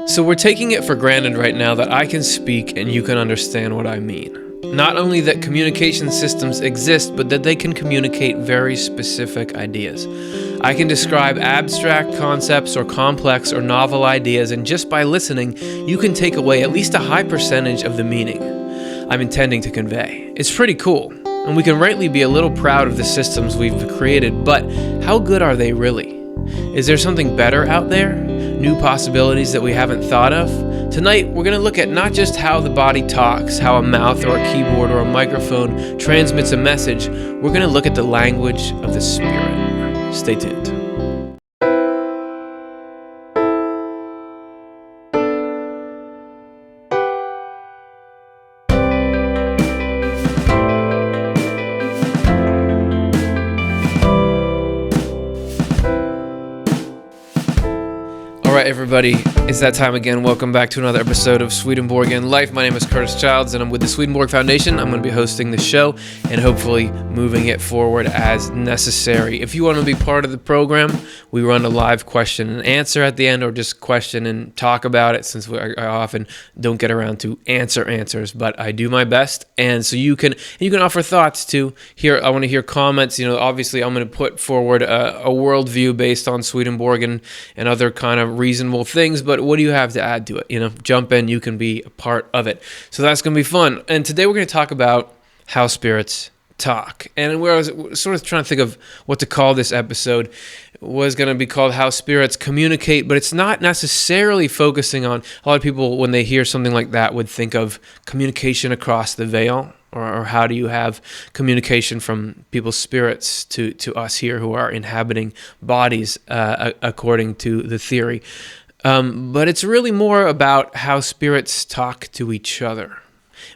So we're taking it for granted right now that I can speak and you can understand what I mean. Not only that communication systems exist, but that they can communicate very specific ideas. I can describe abstract concepts or complex or novel ideas, and just by listening, you can take away at least a high percentage of the meaning I'm intending to convey. It's pretty cool, and we can rightly be a little proud of the systems we've created, but how good are they really? Is there something better out there? New possibilities that we haven't thought of? Tonight, we're going to look at not just how the body talks, how a mouth or a keyboard or a microphone transmits a message. We're going to look at the language of the spirit. Stay tuned. All right, everybody, it's that time again. Welcome back to another episode of Swedenborg in Life. My name is Curtis Childs, and I'm with the Swedenborg Foundation. I'm going to be hosting the show and hopefully moving it forward as necessary. If you want to be part of the program, we run a live question and answer at the end, or just question and talk about it, since I often don't get around to answers, but I do my best. And so you can offer thoughts too. Here, I want to hear comments. Obviously, I'm going to put forward a worldview based on Swedenborg and other kind of reasonable things, but what do you have to add to it? Jump in, you can be a part of it. So that's going to be fun. And today we're going to talk about how spirits talk. And where I was sort of trying to think of what to call this episode was going to be called How Spirits Communicate, but it's not necessarily focusing on, a lot of people when they hear something like that would think of communication across the veil, or how do you have communication from people's spirits to us here who are inhabiting bodies, according to the theory. But it's really more about how spirits talk to each other,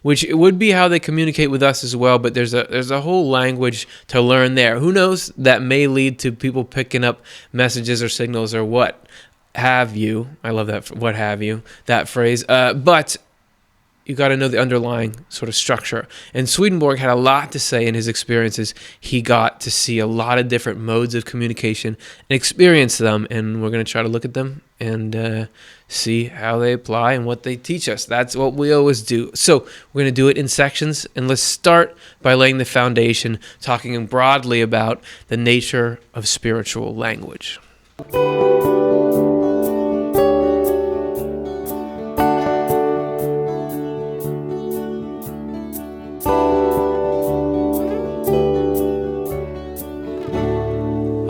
which it would be how they communicate with us as well, but there's a whole language to learn there. Who knows, that may lead to people picking up messages or signals or what have you. I love that, what have you, that phrase. But you got to know the underlying sort of structure. And Swedenborg had a lot to say in his experiences. He got to see a lot of different modes of communication and experience them, and we're going to try to look at them and see how they apply and what they teach us. That's what we always do. So we're going to do it in sections, and let's start by laying the foundation, talking broadly about the nature of spiritual language.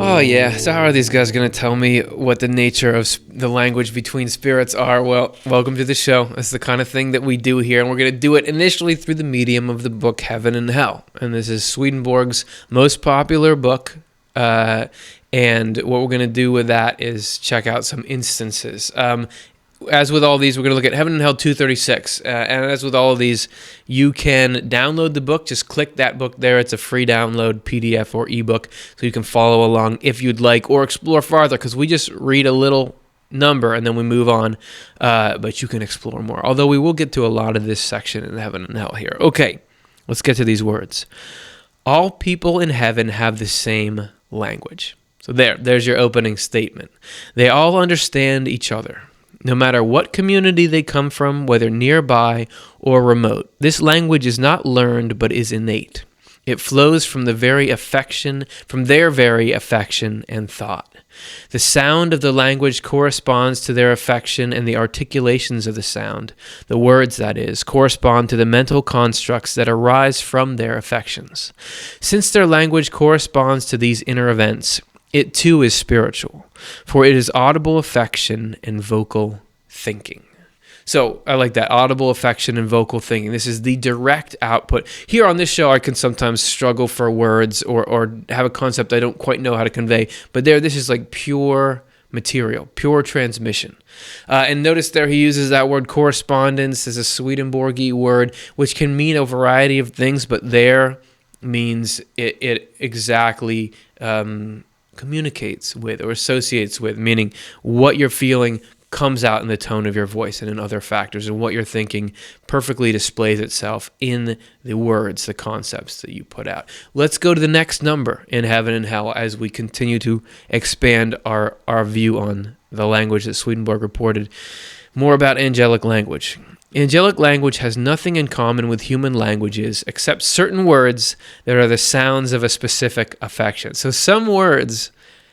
Oh yeah, so how are these guys going to tell me what the nature of the language between spirits are? Well, welcome to the show. It's the kind of thing that we do here, and we're going to do it initially through the medium of the book Heaven and Hell. And this is Swedenborg's most popular book, and what we're going to do with that is check out some instances. As with all these, we're going to look at Heaven and Hell 236. And as with all of these, you can download the book. Just click that book there. It's a free download, PDF or ebook, so you can follow along if you'd like, or explore farther, because we just read a little number and then we move on. But you can explore more. Although we will get to a lot of this section in Heaven and Hell here. Okay, let's get to these words. All people in heaven have the same language. So there's your opening statement. They all understand each other, no matter what community they come from, whether nearby or remote. This language is not learned, but is innate. It flows from their very affection and thought. The sound of the language corresponds to their affection, and the articulations of the sound, the words that is, correspond to the mental constructs that arise from their affections. Since their language corresponds to these inner events, it too is spiritual, for it is audible affection and vocal thinking. So I like that, audible affection and vocal thinking. This is the direct output. Here on this show, I can sometimes struggle for words or have a concept I don't quite know how to convey. But this is like pure material, pure transmission. And notice there he uses that word correspondence as a Swedenborgy word, which can mean a variety of things, but there means it exactly communicates with or associates with, meaning what you're feeling comes out in the tone of your voice and in other factors, and what you're thinking perfectly displays itself in the words, the concepts that you put out. Let's go to the next number in Heaven and Hell as we continue to expand our view on the language that Swedenborg reported. More about angelic language. Angelic language has nothing in common with human languages except certain words that are the sounds of a specific affection. So some words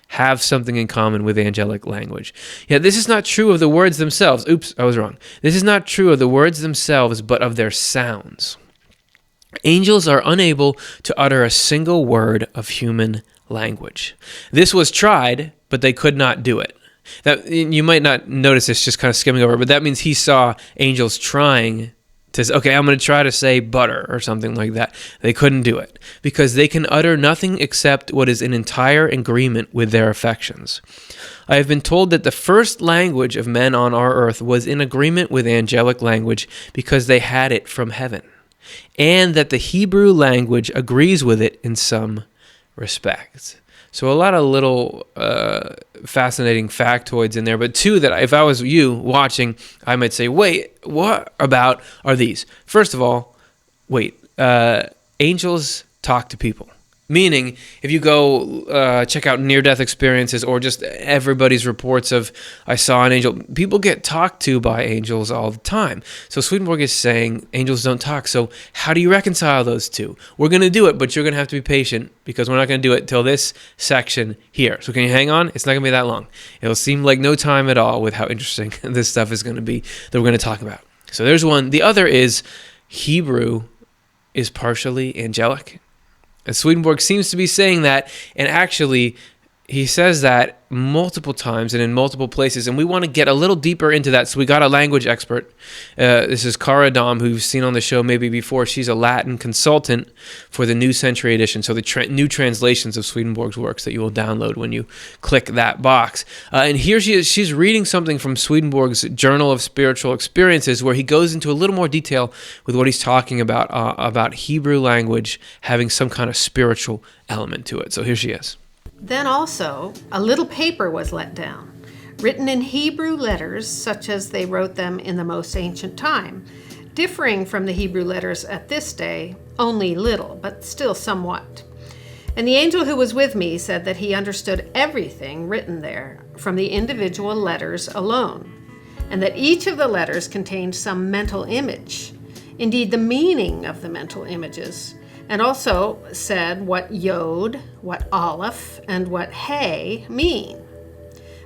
have something in common with angelic language. Yet this is not true of the words themselves. Oops, I was wrong. This is not true of the words themselves, but of their sounds. Angels are unable to utter a single word of human language. This was tried, but they could not do it. That you might not notice this just kind of skimming over, but that means he saw angels trying to say, okay, I'm going to try to say butter or something like that. They couldn't do it because they can utter nothing except what is in entire agreement with their affections. I have been told that the first language of men on our earth was in agreement with angelic language because they had it from heaven, and that the Hebrew language agrees with it in some respects. So a lot of little fascinating factoids in there, but two that if I was you watching, I might say, wait, what about are these? First of all, angels talk to people. Meaning, if you go check out near-death experiences or just everybody's reports of, I saw an angel, people get talked to by angels all the time. So Swedenborg is saying angels don't talk. So how do you reconcile those two? We're going to do it, but you're going to have to be patient because we're not going to do it till this section here. So can you hang on? It's not going to be that long. It'll seem like no time at all with how interesting this stuff is going to be that we're going to talk about. So there's one. The other is Hebrew is partially angelic. And Swedenborg seems to be saying that, and actually, he says that multiple times and in multiple places, and we want to get a little deeper into that, so we got a language expert. This is Cara Dom, who you've seen on the show maybe before. She's a Latin consultant for the New Century Edition, so the new translations of Swedenborg's works that you will download when you click that box. And here she is. She's reading something from Swedenborg's Journal of Spiritual Experiences, where he goes into a little more detail with what he's talking about Hebrew language having some kind of spiritual element to it. So here she is. Then also, a little paper was let down, written in Hebrew letters such as they wrote them in the most ancient time, differing from the Hebrew letters at this day only little, but still somewhat. And the angel who was with me said that he understood everything written there from the individual letters alone, and that each of the letters contained some mental image, indeed the meaning of the mental images, and also said what Yod, what Aleph, and what Hey mean.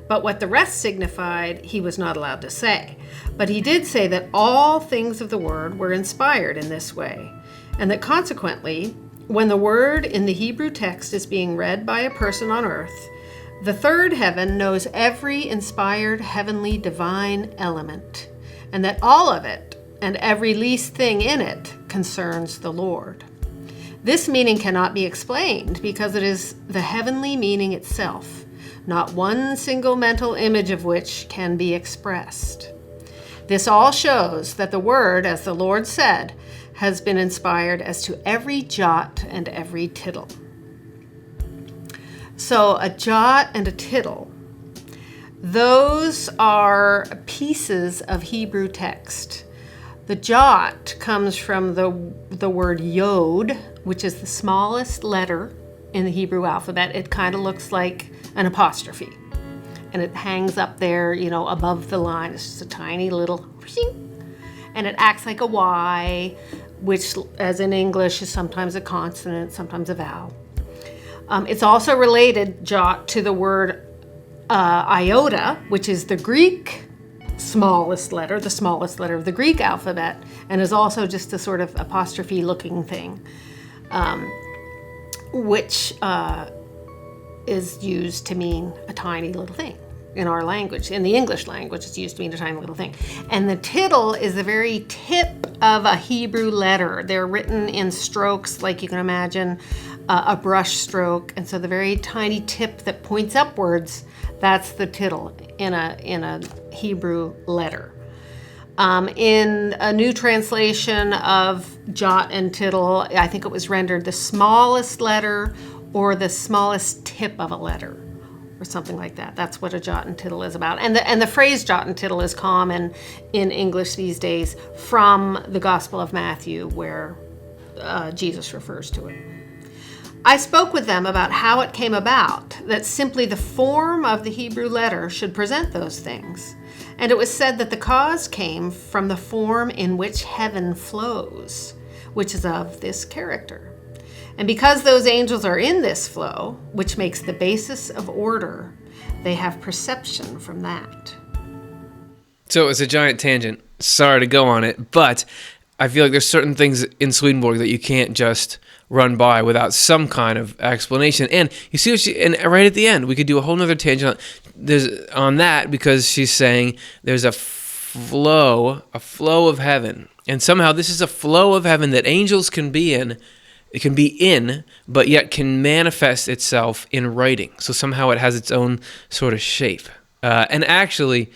But what the rest signified, he was not allowed to say. But he did say that all things of the word were inspired in this way, and that consequently, when the word in the Hebrew text is being read by a person on earth, the third heaven knows every inspired heavenly divine element, and that all of it, and every least thing in it, concerns the Lord. This meaning cannot be explained because it is the heavenly meaning itself, not one single mental image of which can be expressed. This all shows that the word, as the Lord said, has been inspired as to every jot and every tittle. So a jot and a tittle, those are pieces of Hebrew text. The jot comes from the word Yod, which is the smallest letter in the Hebrew alphabet. It kind of looks like an apostrophe. And it hangs up there, above the line. It's just a tiny little, and it acts like a Y, which, as in English, is sometimes a consonant, sometimes a vowel. It's also related, jot, to the word iota, which is the Greek smallest letter, the smallest letter of the Greek alphabet, and is also just a sort of apostrophe-looking thing, which is used to mean a tiny little thing in our language. In the English language, it's used to mean a tiny little thing. And the tittle is the very tip of a Hebrew letter. They're written in strokes, like you can imagine a brush stroke, and so the very tiny tip that points upwards, that's the tittle in a Hebrew letter. In a new translation of jot and tittle, I think it was rendered the smallest letter or the smallest tip of a letter, or something like that. That's what a jot and tittle is about. And the phrase jot and tittle is common in English these days from the Gospel of Matthew, where Jesus refers to it. I spoke with them about how it came about that simply the form of the Hebrew letter should present those things. And it was said that the cause came from the form in which heaven flows, which is of this character. And because those angels are in this flow, which makes the basis of order, they have perception from that. So it's a giant tangent. Sorry to go on it, but I feel like there's certain things in Swedenborg that you can't just run by without some kind of explanation. And you see what and right at the end, we could do a whole nother tangent on that, because she's saying there's a flow of heaven. And somehow this is a flow of heaven that angels can be in. It can be in, but yet can manifest itself in writing. So somehow it has its own sort of shape. And actually,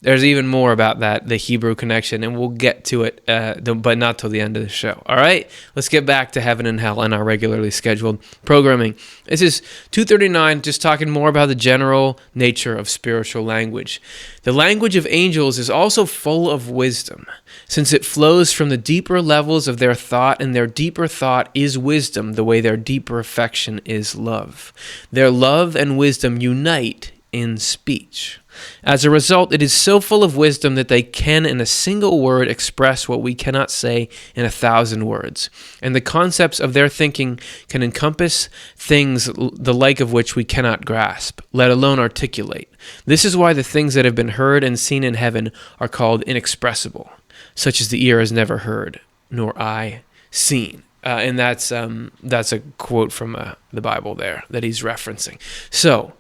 there's even more about that, the Hebrew connection, and we'll get to it, but not till the end of the show. All right? Let's get back to heaven and hell and our regularly scheduled programming. This is 239, just talking more about the general nature of spiritual language. The language of angels is also full of wisdom, since it flows from the deeper levels of their thought, and their deeper thought is wisdom, the way their deeper affection is love. Their love and wisdom unite in speech. As a result, it is so full of wisdom that they can, in a single word, express what we cannot say in 1,000 words. And the concepts of their thinking can encompass things the like of which we cannot grasp, let alone articulate. This is why the things that have been heard and seen in heaven are called inexpressible, such as the ear has never heard, nor eye seen. And that's a quote from the Bible there that he's referencing. So,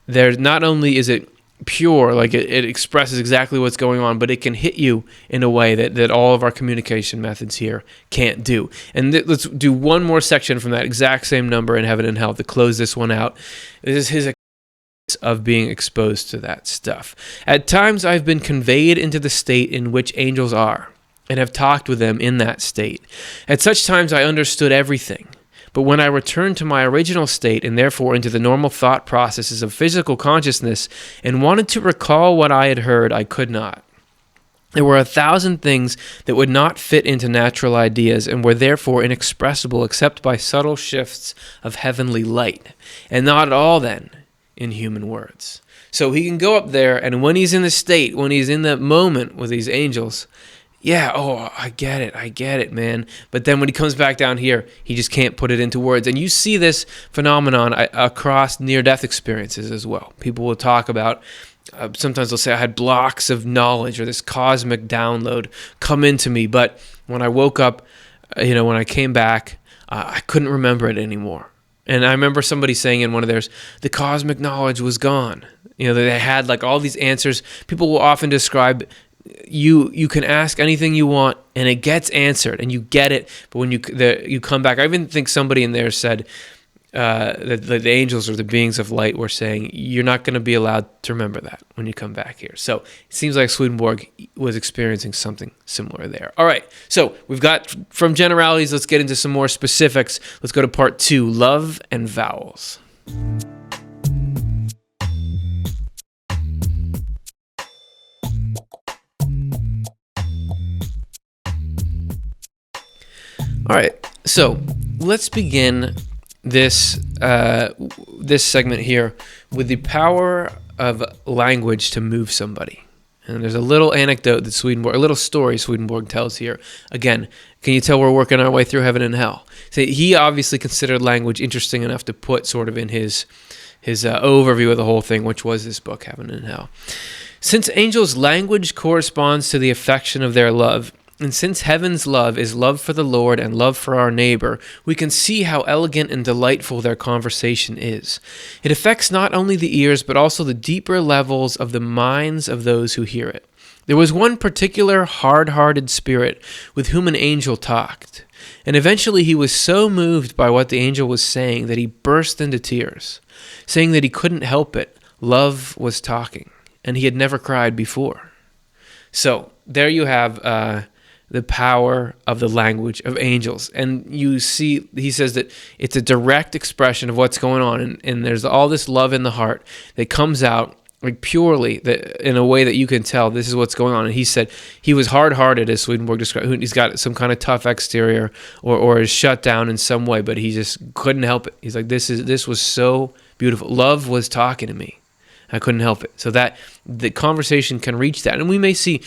there not only is it pure, like it expresses exactly what's going on, but it can hit you in a way that all of our communication methods here can't do. And let's do one more section from that exact same number in heaven and hell to close this one out. This is his of being exposed to that stuff. At times I've been conveyed into the state in which angels are, and have talked with them in that state. At such times I understood everything. But when I returned to my original state, and therefore into the normal thought processes of physical consciousness, and wanted to recall what I had heard, I could not. There were 1,000 things that would not fit into natural ideas, and were therefore inexpressible except by subtle shifts of heavenly light, and not at all then in human words. So he can go up there, and when he's in the state, when he's in the moment with these angels, yeah, I get it, man. But then when he comes back down here, he just can't put it into words. And you see this phenomenon across near-death experiences as well. People will talk about, sometimes they'll say, I had blocks of knowledge or this cosmic download come into me. But when I woke up, when I came back, I couldn't remember it anymore. And I remember somebody saying in one of theirs, the cosmic knowledge was gone. They had like all these answers. People will often describe you can ask anything you want and it gets answered and you get it, but when you come back, I even think somebody in there said that the angels or the beings of light were saying you're not going to be allowed to remember that when you come back here. So it seems like Swedenborg was experiencing something similar there. All right, so we've got from generalities, let's get into some more specifics. Let's go to part 2, love and vowels. All right, so let's begin this segment here with the power of language to move somebody. And there's a little anecdote that a little story Swedenborg tells here. Again, can you tell we're working our way through heaven and hell? So he obviously considered language interesting enough to put sort of in his overview of the whole thing, which was this book, Heaven and Hell. Since angels' language corresponds to the affection of their love, and since heaven's love is love for the Lord and love for our neighbor, we can see how elegant and delightful their conversation is. It affects not only the ears, but also the deeper levels of the minds of those who hear it. There was one particular hard-hearted spirit with whom an angel talked, and eventually he was so moved by what the angel was saying that he burst into tears, saying that he couldn't help it. Love was talking, and he had never cried before. So there you have the power of the language of angels. And you see, he says that it's a direct expression of what's going on, and there's all this love in the heart that comes out like purely in a way that you can tell this is what's going on. And he said he was hard-hearted, as Swedenborg described. He's got some kind of tough exterior or is shut down in some way, but he just couldn't help it. He's like, this was so beautiful. Love was talking to me. I couldn't help it. So that the conversation can reach that. And we may see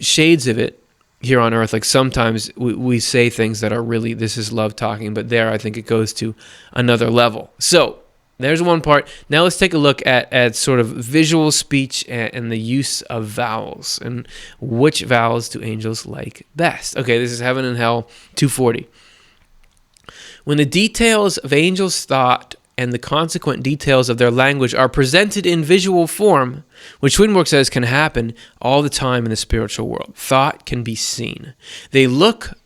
shades of it here on earth. Like sometimes we say things that are really, this is love talking, but there I think it goes to another level. So there's one part. Now let's take a look at sort of visual speech and the use of vowels. And which vowels do angels like best? Okay, this is Heaven and Hell 240. When the details of angels' thought and the consequent details of their language are presented in visual form, which Swedenborg says can happen all the time in the spiritual world. Thought can be seen.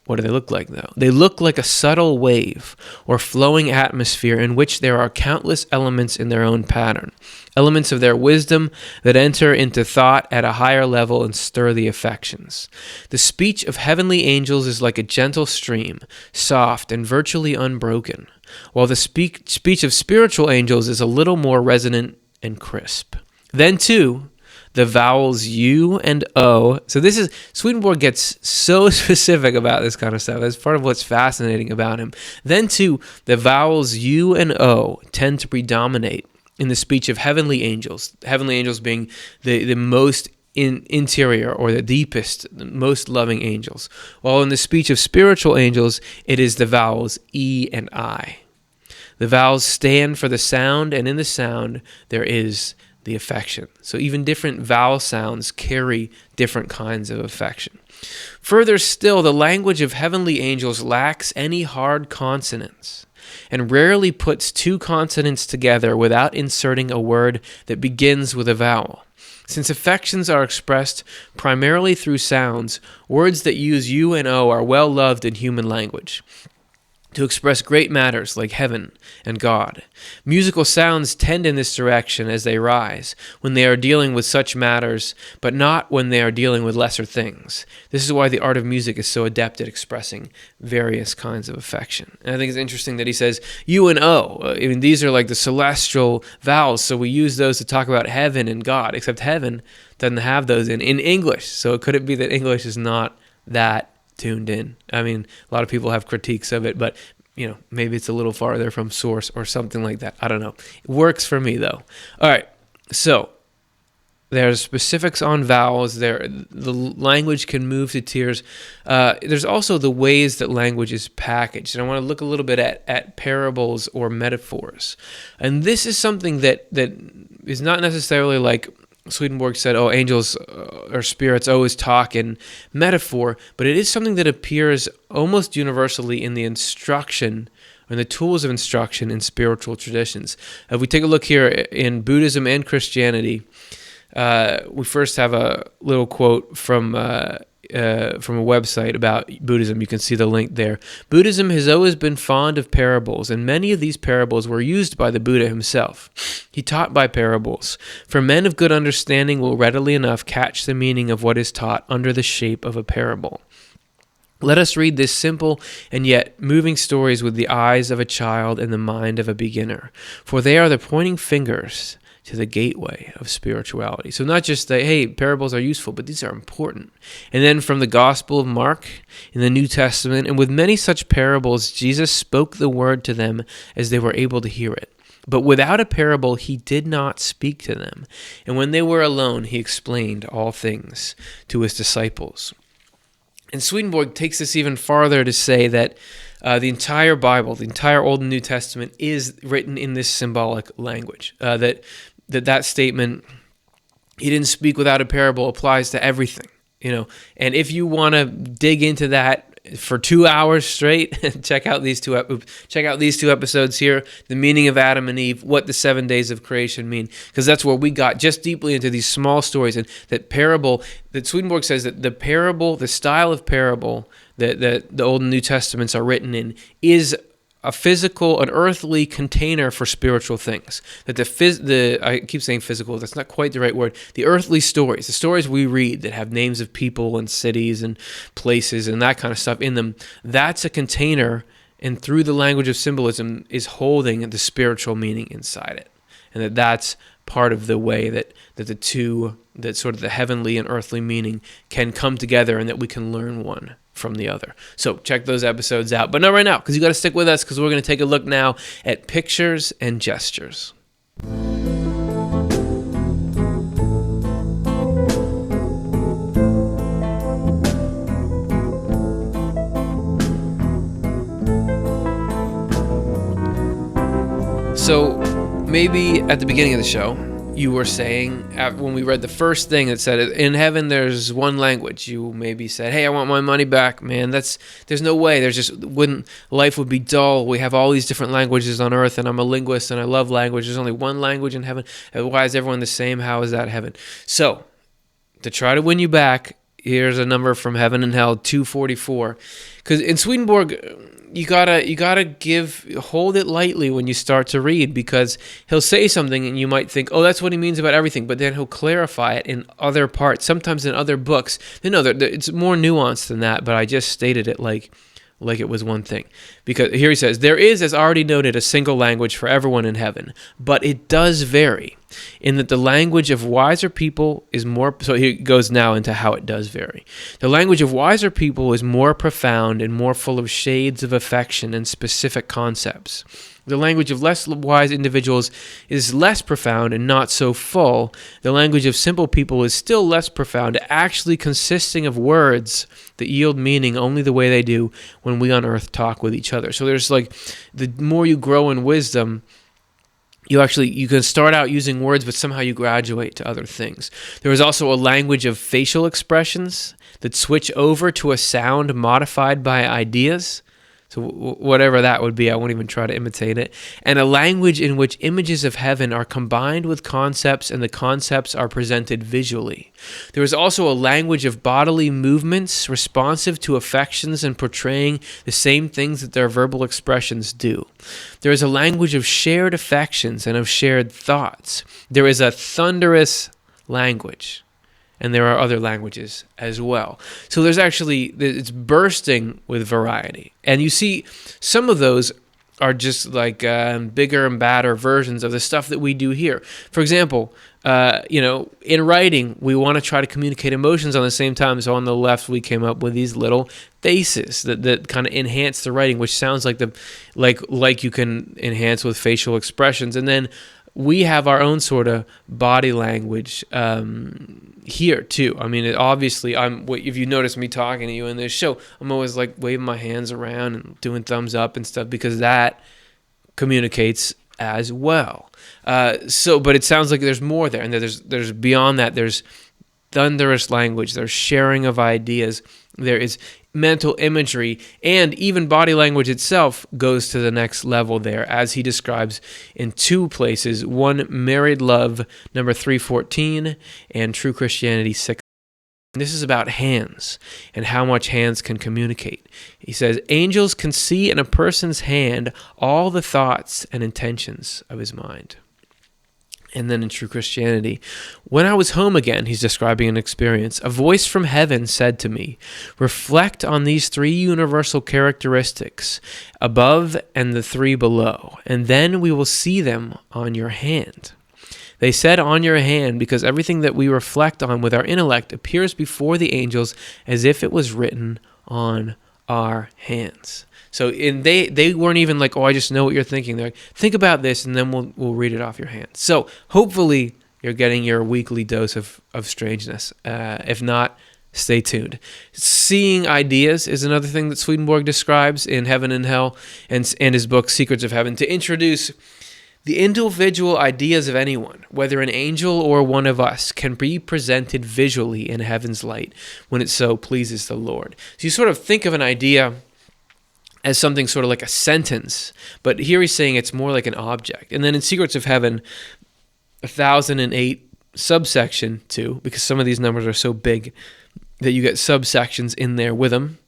What do they look like though? They look like a subtle wave or flowing atmosphere in which there are countless elements in their own pattern, elements of their wisdom that enter into thought at a higher level and stir the affections. The speech of heavenly angels is like a gentle stream, soft and virtually unbroken, while the speech of spiritual angels is a little more resonant and crisp. Then, too, the vowels U and O. So this is, Swedenborg gets so specific about this kind of stuff. That's part of what's fascinating about him. Then, too, the vowels U and O tend to predominate in the speech of heavenly angels being the most interior or the deepest, most loving angels. While in the speech of spiritual angels, it is the vowels E and I. The vowels stand for the sound, and in the sound there is the affection. So even different vowel sounds carry different kinds of affection. Further still, the language of heavenly angels lacks any hard consonants and rarely puts two consonants together without inserting a word that begins with a vowel. Since affections are expressed primarily through sounds, words that use U and O are well loved in human language to express great matters like heaven and God. Musical sounds tend in this direction as they rise, when they are dealing with such matters, but not when they are dealing with lesser things. This is why the art of music is so adept at expressing various kinds of affection. And I think it's interesting that he says U and O. I mean, these are like the celestial vowels, so we use those to talk about heaven and God, except heaven doesn't have those in English. So could it be that English is not that tuned in? I mean, a lot of people have critiques of it, but maybe it's a little farther from source or something like that. I don't know. It works for me though. All right. So there's specifics on vowels. The language can move to tears. There's also the ways that language is packaged. And I want to look a little bit at parables or metaphors. And this is something that is not necessarily like Swedenborg said, angels or spirits always talk in metaphor, but it is something that appears almost universally in the instruction and the tools of instruction in spiritual traditions. If we take a look here in Buddhism and Christianity, we first have a little quote from a website about Buddhism. You can see the link there. Buddhism has always been fond of parables, and many of these parables were used by the Buddha himself. He taught by parables, for men of good understanding will readily enough catch the meaning of what is taught under the shape of a parable. Let us read this simple and yet moving stories with the eyes of a child and the mind of a beginner, for they are the pointing fingers to the gateway of spirituality. So not just that, hey, parables are useful, but these are important. And then from the Gospel of Mark in the New Testament, and with many such parables, Jesus spoke the word to them as they were able to hear it. But without a parable, he did not speak to them. And when they were alone, he explained all things to his disciples. And Swedenborg takes this even farther to say that the entire Bible, the entire Old and New Testament is written in this symbolic language. That statement, he didn't speak without a parable, applies to everything, And if you want to dig into that for 2 hours straight, check out these two episodes here, the meaning of Adam and Eve, what the 7 days of creation mean, because that's where we got just deeply into these small stories. And that parable, that Swedenborg says that the parable, the style of parable that the Old and New Testaments are written in is a physical, an earthly container for spiritual things. That I keep saying physical, that's not quite the right word. The earthly stories, the stories we read that have names of people and cities and places and that kind of stuff in them, that's a container, and through the language of symbolism is holding the spiritual meaning inside it. And that's part of the way that the two, that sort of the heavenly and earthly meaning, can come together, and that we can learn one from the other. So check those episodes out, but not right now, because you got to stick with us, because we're going to take a look now at pictures and gestures. So maybe at the beginning of the show, you were saying, when we read the first thing that said, in heaven there's one language, you maybe said, hey, I want my money back, man. There's no way. Life would be dull. We have all these different languages on earth, and I'm a linguist and I love language. There's only one language in heaven. Why is everyone the same? How is that heaven? So to try to win you back, here's a number from Heaven and Hell, 244. Because in Swedenborg, you gotta hold it lightly when you start to read, because he'll say something and you might think, oh, that's what he means about everything, but then he'll clarify it in other parts, sometimes in other books. No, it's more nuanced than that, but I just stated it like it was one thing. Because here he says, there is, as already noted, a single language for everyone in heaven, but it does vary in that the language of wiser people is more, so he goes now into how it does vary. The language of wiser people is more profound and more full of shades of affection and specific concepts. The language of less wise individuals is less profound and not so full. The language of simple people is still less profound, actually consisting of words that yield meaning only the way they do when we on earth talk with each other. So there's the more you grow in wisdom, you can start out using words, but somehow you graduate to other things. There is also a language of facial expressions that switch over to a sound modified by ideas. So whatever that would be, I won't even try to imitate it. And a language in which images of heaven are combined with concepts, and the concepts are presented visually. There is also a language of bodily movements responsive to affections and portraying the same things that their verbal expressions do. There is a language of shared affections and of shared thoughts. There is a thunderous language. And there are other languages as well. So it's bursting with variety. And you see, some of those are just like bigger and badder versions of the stuff that we do here. For example, in writing, we want to try to communicate emotions on the same time. So on the left, we came up with these little faces that kind of enhance the writing, which sounds like you can enhance with facial expressions. And then we have our own sort of body language here too. I mean, obviously, if you notice me talking to you in this show, I'm always like waving my hands around and doing thumbs up and stuff, because that communicates as well. But it sounds like there's more there, and there's beyond that. There's thunderous language. There's sharing of ideas. There is mental imagery, and even body language itself goes to the next level there, as he describes in two places. One, Married Love, number 314, and True Christianity 6. This is about hands and how much hands can communicate. He says, angels can see in a person's hand all the thoughts and intentions of his mind. And then in True Christianity, when I was home again, he's describing an experience, a voice from heaven said to me, reflect on these three universal characteristics above and the three below, and then we will see them on your hand. They said on your hand because everything that we reflect on with our intellect appears before the angels as if it was written on our hands. So they weren't even like, oh, I just know what you're thinking. They're like, think about this, and then we'll read it off your hands. So hopefully you're getting your weekly dose of strangeness. If not, stay tuned. Seeing ideas is another thing that Swedenborg describes in Heaven and Hell and his book Secrets of Heaven, to introduce the individual ideas of anyone, whether an angel or one of us, can be presented visually in heaven's light when it so pleases the Lord. So you sort of think of an idea as something sort of like a sentence, but here he's saying it's more like an object. And then in Secrets of Heaven, 1008, subsection 2, because some of these numbers are so big that you get subsections in there with them.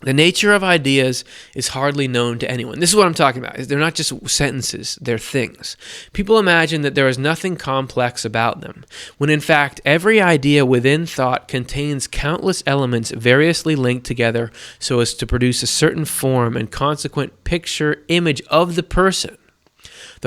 The nature of ideas is hardly known to anyone. This is what I'm talking about. They're not just sentences, they're things. People imagine that there is nothing complex about them, when in fact every idea within thought contains countless elements variously linked together so as to produce a certain form and consequent picture image of the person.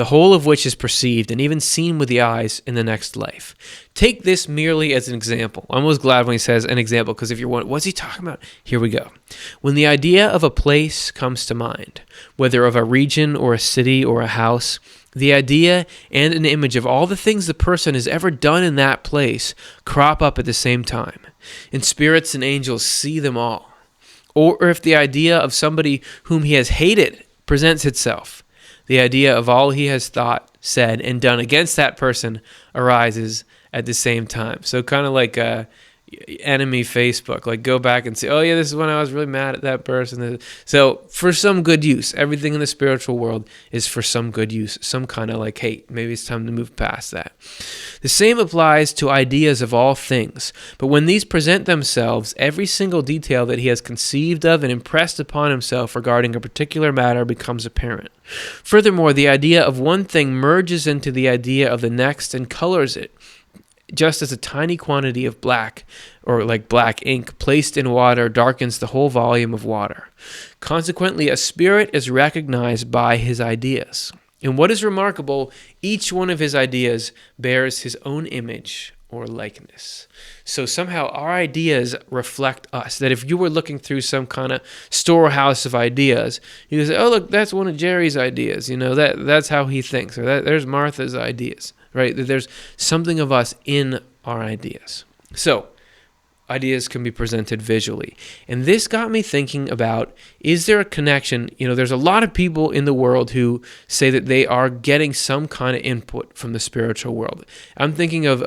the whole of which is perceived and even seen with the eyes in the next life. Take this merely as an example. I'm always glad when he says an example, because if you're wondering, what's he talking about? Here we go. When the idea of a place comes to mind, whether of a region or a city or a house, the idea and an image of all the things the person has ever done in that place crop up at the same time, and spirits and angels see them all. Or if the idea of somebody whom he has hated presents itself, the idea of all he has thought, said, and done against that person arises at the same time. So kind of like enemy Facebook, like go back and say, oh yeah, this is when I was really mad at that person. So for some good use, everything in the spiritual world is for some good use, some kind of like, hey, maybe it's time to move past that. The same applies to ideas of all things, but when these present themselves, every single detail that he has conceived of and impressed upon himself regarding a particular matter becomes apparent. Furthermore, the idea of one thing merges into the idea of the next and colors it, just as a tiny quantity of black, or like black ink, placed in water darkens the whole volume of water. Consequently, a spirit is recognized by his ideas. And what is remarkable, each one of his ideas bears his own image or likeness. So somehow our ideas reflect us. That if you were looking through some kind of storehouse of ideas, you could say, oh, look, that's one of Jerry's ideas. That's how he thinks. Or there's Martha's ideas. Right? That there's something of us in our ideas. So, ideas can be presented visually. And this got me thinking about, is there a connection? There's a lot of people in the world who say that they are getting some kind of input from the spiritual world. I'm thinking of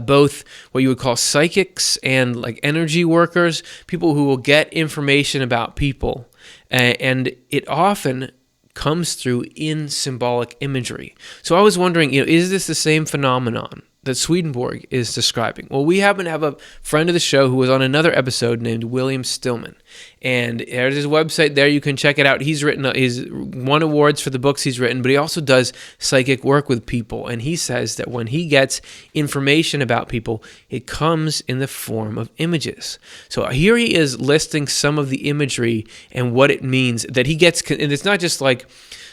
both what you would call psychics and like energy workers, people who will get information about people. And it often comes through in symbolic imagery. So I was wondering, is this the same phenomenon that Swedenborg is describing? Well, we happen to have a friend of the show who was on another episode named William Stillman. And there's his website there. You can check it out. He's won awards for the books he's written, but he also does psychic work with people. And he says that when he gets information about people, it comes in the form of images. So here he is listing some of the imagery and what it means that he gets. And it's not just like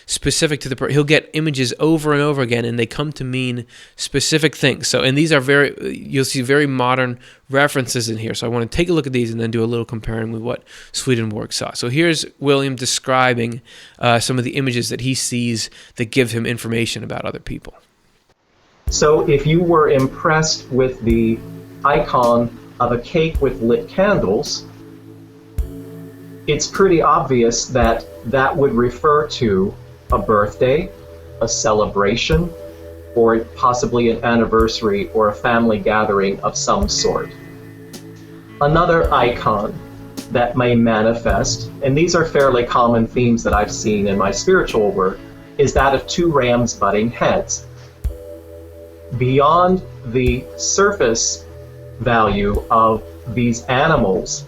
specific to the person. He'll get images over and over again, and they come to mean specific things. So, and these are you'll see very modern references in here. So I want to take a look at these and then do a little comparing with what Swedenborg saw. So here's William describing some of the images that he sees that give him information about other people. So if you were impressed with the icon of a cake with lit candles, it's pretty obvious that that would refer to a birthday, a celebration, or possibly an anniversary or a family gathering of some sort. Another icon that may manifest, and these are fairly common themes that I've seen in my spiritual work, is that of two rams butting heads. Beyond the surface value of these animals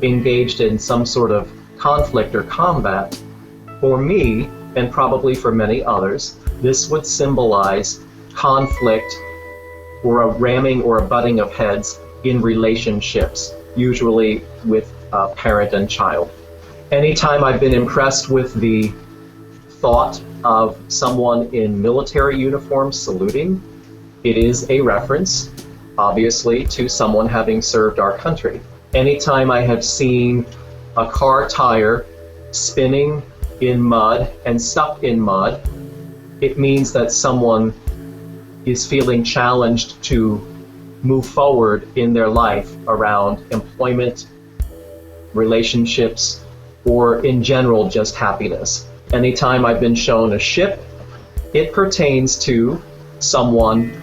engaged in some sort of conflict or combat, for me, and probably for many others, this would symbolize conflict or a ramming or a butting of heads in relationships, usually with a parent and child. Anytime I've been impressed with the thought of someone in military uniform saluting, it is a reference, obviously, to someone having served our country. Anytime I have seen a car tire spinning in mud and stuck in mud, it means that someone is feeling challenged to move forward in their life around employment, relationships, or in general just happiness. Anytime I've been shown a ship, it pertains to someone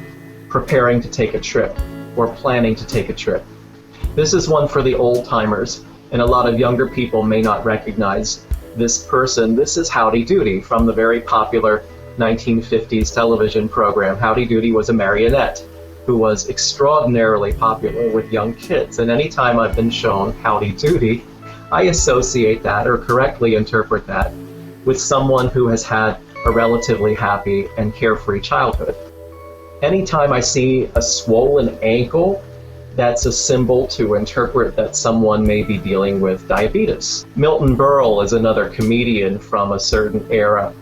preparing to take a trip or planning to take a trip. This is one for the old timers, and a lot of younger people may not recognize this person. This is Howdy Doody from the very popular 1950s television program. Howdy Doody was a marionette who was extraordinarily popular with young kids. And anytime I've been shown Howdy Doody, I associate that or correctly interpret that with someone who has had a relatively happy and carefree childhood. Anytime I see a swollen ankle, that's a symbol to interpret that someone may be dealing with diabetes. Milton Berle is another comedian from a certain era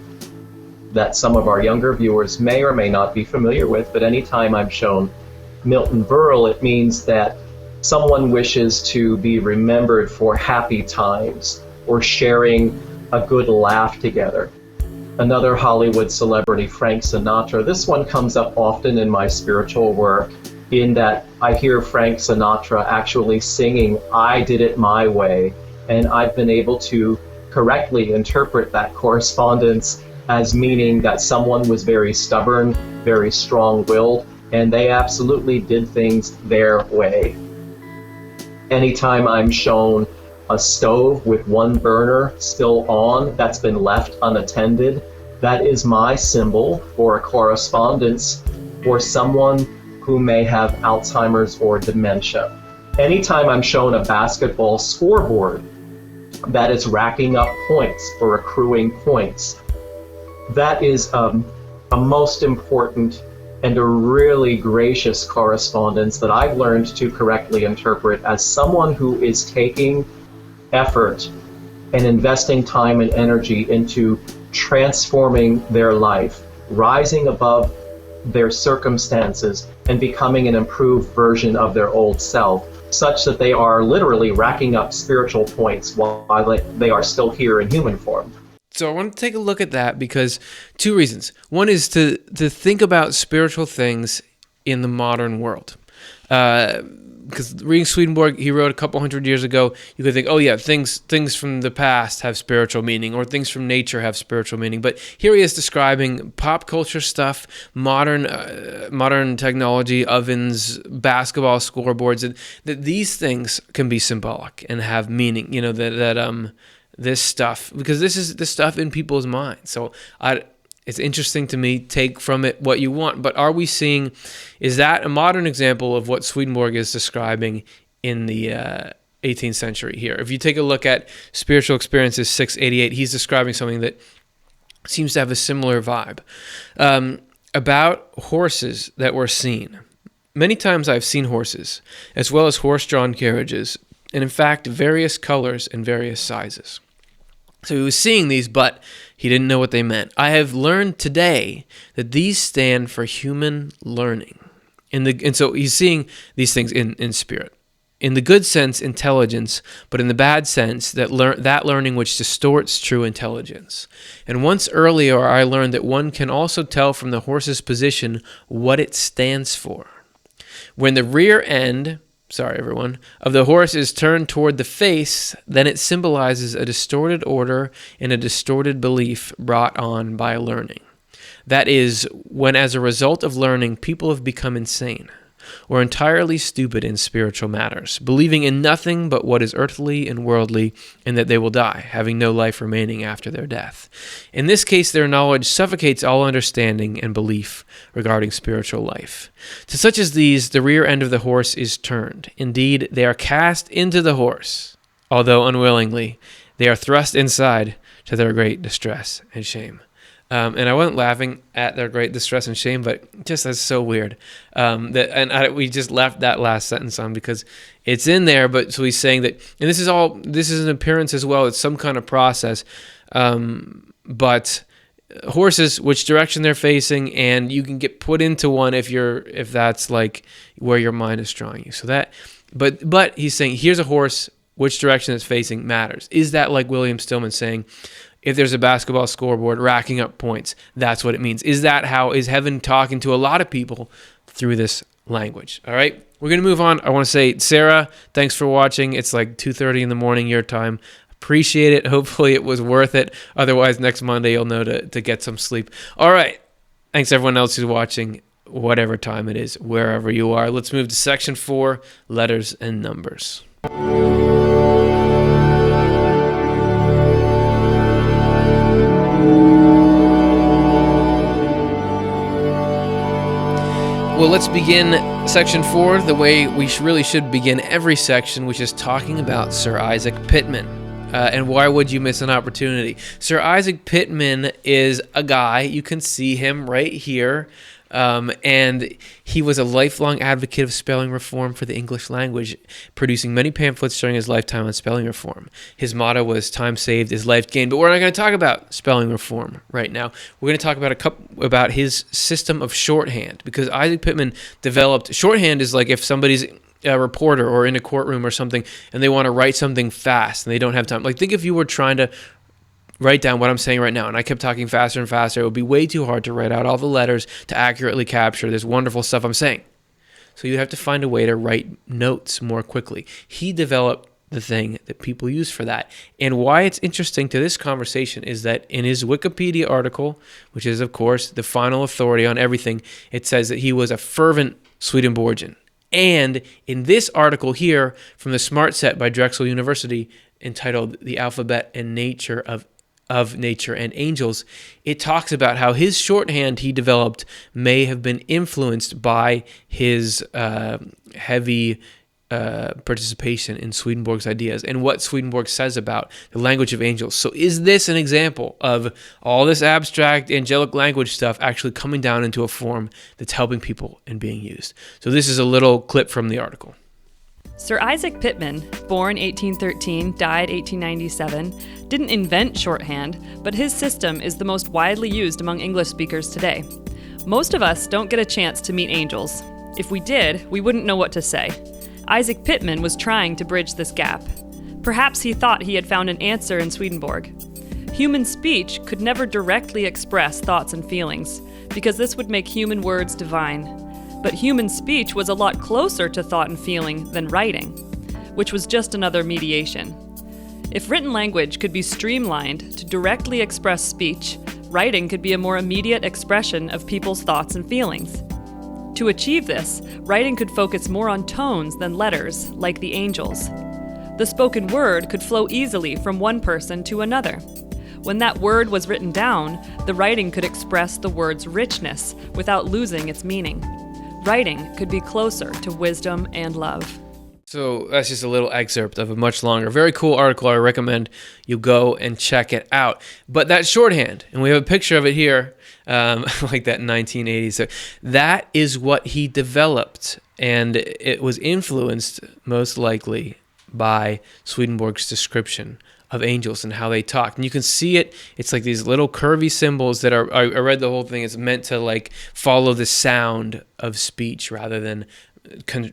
that some of our younger viewers may or may not be familiar with, but anytime I'm shown Milton Berle, it means that someone wishes to be remembered for happy times or sharing a good laugh together. Another Hollywood celebrity, Frank Sinatra. This one comes up often in my spiritual work, in that I hear Frank Sinatra actually singing, "I Did It My Way," and I've been able to correctly interpret that correspondence as meaning that someone was very stubborn, very strong-willed, and they absolutely did things their way. Anytime I'm shown a stove with one burner still on that's been left unattended, that is my symbol for a correspondence for someone who may have Alzheimer's or dementia. Anytime I'm shown a basketball scoreboard that is racking up points or accruing points, that is a most important and a really gracious correspondence that I've learned to correctly interpret as someone who is taking effort and investing time and energy into transforming their life, rising above their circumstances and becoming an improved version of their old self, such that they are literally racking up spiritual points while they are still here in human form. So I want to take a look at that because two reasons. One is to think about spiritual things in the modern world. Because reading Swedenborg, he wrote a couple hundred years ago, you could think, oh yeah, things from the past have spiritual meaning, or things from nature have spiritual meaning. But here he is describing pop culture stuff, modern technology, ovens, basketball scoreboards, and that these things can be symbolic and have meaning. You know, this stuff, because this is the stuff in people's minds. So it's interesting to me, take from it what you want. But are we seeing, is that a modern example of what Swedenborg is describing in the 18th century here? If you take a look at Spiritual Experiences 688, he's describing something that seems to have a similar vibe. About horses that were seen. Many times I've seen horses, as well as horse-drawn carriages, and in fact, various colors and various sizes. So he was seeing these, but he didn't know what they meant. I have learned today that these stand for human learning. And so he's seeing these things in spirit. In the good sense, intelligence, but in the bad sense, that learning which distorts true intelligence. And once earlier, I learned that one can also tell from the horse's position what it stands for. When the rear end... of the horse is turned toward the face, then it symbolizes a distorted order and a distorted belief brought on by learning. That is, when as a result of learning, people have become insane or entirely stupid in spiritual matters, believing in nothing but what is earthly and worldly, and that they will die, having no life remaining after their death. In this case, their knowledge suffocates all understanding and belief regarding spiritual life. To such as these, the rear end of the horse is turned. Indeed, they are cast into the horse, although unwillingly. They are thrust inside to their great distress and shame. And I wasn't laughing at their great distress and shame, but just that's so weird. We just left that last sentence on because it's in there. But so he's saying that, and this is an appearance as well. It's some kind of process. But horses, which direction they're facing, and you can get put into one if that's like where your mind is drawing you. So that, but he's saying here's a horse, which direction it's facing matters. Is that like William Stillman saying, if there's a basketball scoreboard racking up points, that's what it means? Is heaven talking to a lot of people through this language? All right, we're going to move on. I want to say, Sarah, thanks for watching. It's like 2:30 in the morning your time. Appreciate it. Hopefully it was worth it. Otherwise, next Monday you'll know to get some sleep. All right. Thanks everyone else who's watching, whatever time it is, wherever you are. Let's move to section 4, letters and numbers. Well, let's begin section 4 the way we really should begin every section, which is talking about Sir Isaac Pitman. And why would you miss an opportunity? Sir Isaac Pitman is a guy, you can see him right here. And he was a lifelong advocate of spelling reform for the English language, producing many pamphlets during his lifetime on spelling reform. His motto was "Time saved is life gained." But we're not going to talk about spelling reform right now. We're going to talk about his system of shorthand, because Isaac Pitman developed shorthand. Is like if somebody's a reporter or in a courtroom or something, and they want to write something fast and they don't have time. Like, think if you were trying to write down what I'm saying right now, and I kept talking faster and faster, it would be way too hard to write out all the letters to accurately capture this wonderful stuff I'm saying. So you'd have to find a way to write notes more quickly. He developed the thing that people use for that. And why it's interesting to this conversation is that in his Wikipedia article, which is, of course, the final authority on everything, it says that he was a fervent Swedenborgian. And in this article here from the Smart Set by Drexel University, entitled "The Alphabet and Nature of Nature and Angels," it talks about how his shorthand he developed may have been influenced by his heavy participation in Swedenborg's ideas and what Swedenborg says about the language of angels. So is this an example of all this abstract angelic language stuff actually coming down into a form that's helping people and being used? So this is a little clip from the article. Sir Isaac Pitman, born 1813, died 1897, didn't invent shorthand, but his system is the most widely used among English speakers today. Most of us don't get a chance to meet angels. If we did, we wouldn't know what to say. Isaac Pitman was trying to bridge this gap. Perhaps he thought he had found an answer in Swedenborg. Human speech could never directly express thoughts and feelings, because this would make human words divine. But human speech was a lot closer to thought and feeling than writing, which was just another mediation. If written language could be streamlined to directly express speech, writing could be a more immediate expression of people's thoughts and feelings. To achieve this, writing could focus more on tones than letters, like the angels. The spoken word could flow easily from one person to another. When that word was written down, the writing could express the word's richness without losing its meaning. Writing could be closer to wisdom and love. So that's just a little excerpt of a much longer, very cool article. I recommend you go and check it out. But that shorthand, and we have a picture of it here, like that 1980s. So that is what he developed, and it was influenced most likely by Swedenborg's description of angels and how they talk. And you can see it. It's like these little curvy symbols that are, I read the whole thing. It's meant to like follow the sound of speech rather than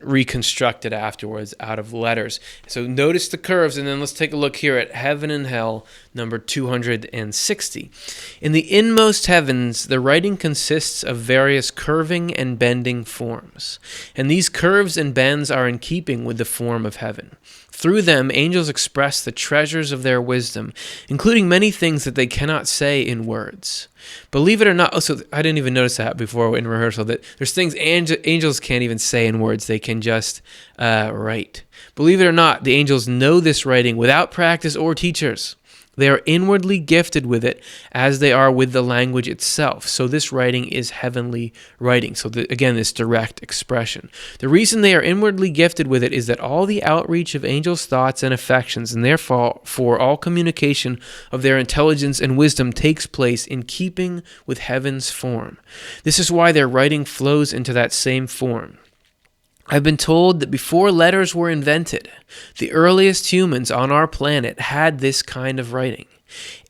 reconstruct it afterwards out of letters. So notice the curves, and then let's take a look here at Heaven and Hell, number 260. In the inmost heavens, the writing consists of various curving and bending forms, and these curves and bends are in keeping with the form of heaven. Through them, angels express the treasures of their wisdom, including many things that they cannot say in words. Believe it or not, so I didn't even notice that before in rehearsal, that there's things angels can't even say in words, they can just write. Believe it or not, the angels know this writing without practice or teachers. They are inwardly gifted with it as they are with the language itself. So this writing is heavenly writing. So again, this direct expression. The reason they are inwardly gifted with it is that all the outreach of angels' thoughts and affections, and therefore for all communication of their intelligence and wisdom, takes place in keeping with heaven's form. This is why their writing flows into that same form. I've been told that before letters were invented, the earliest humans on our planet had this kind of writing,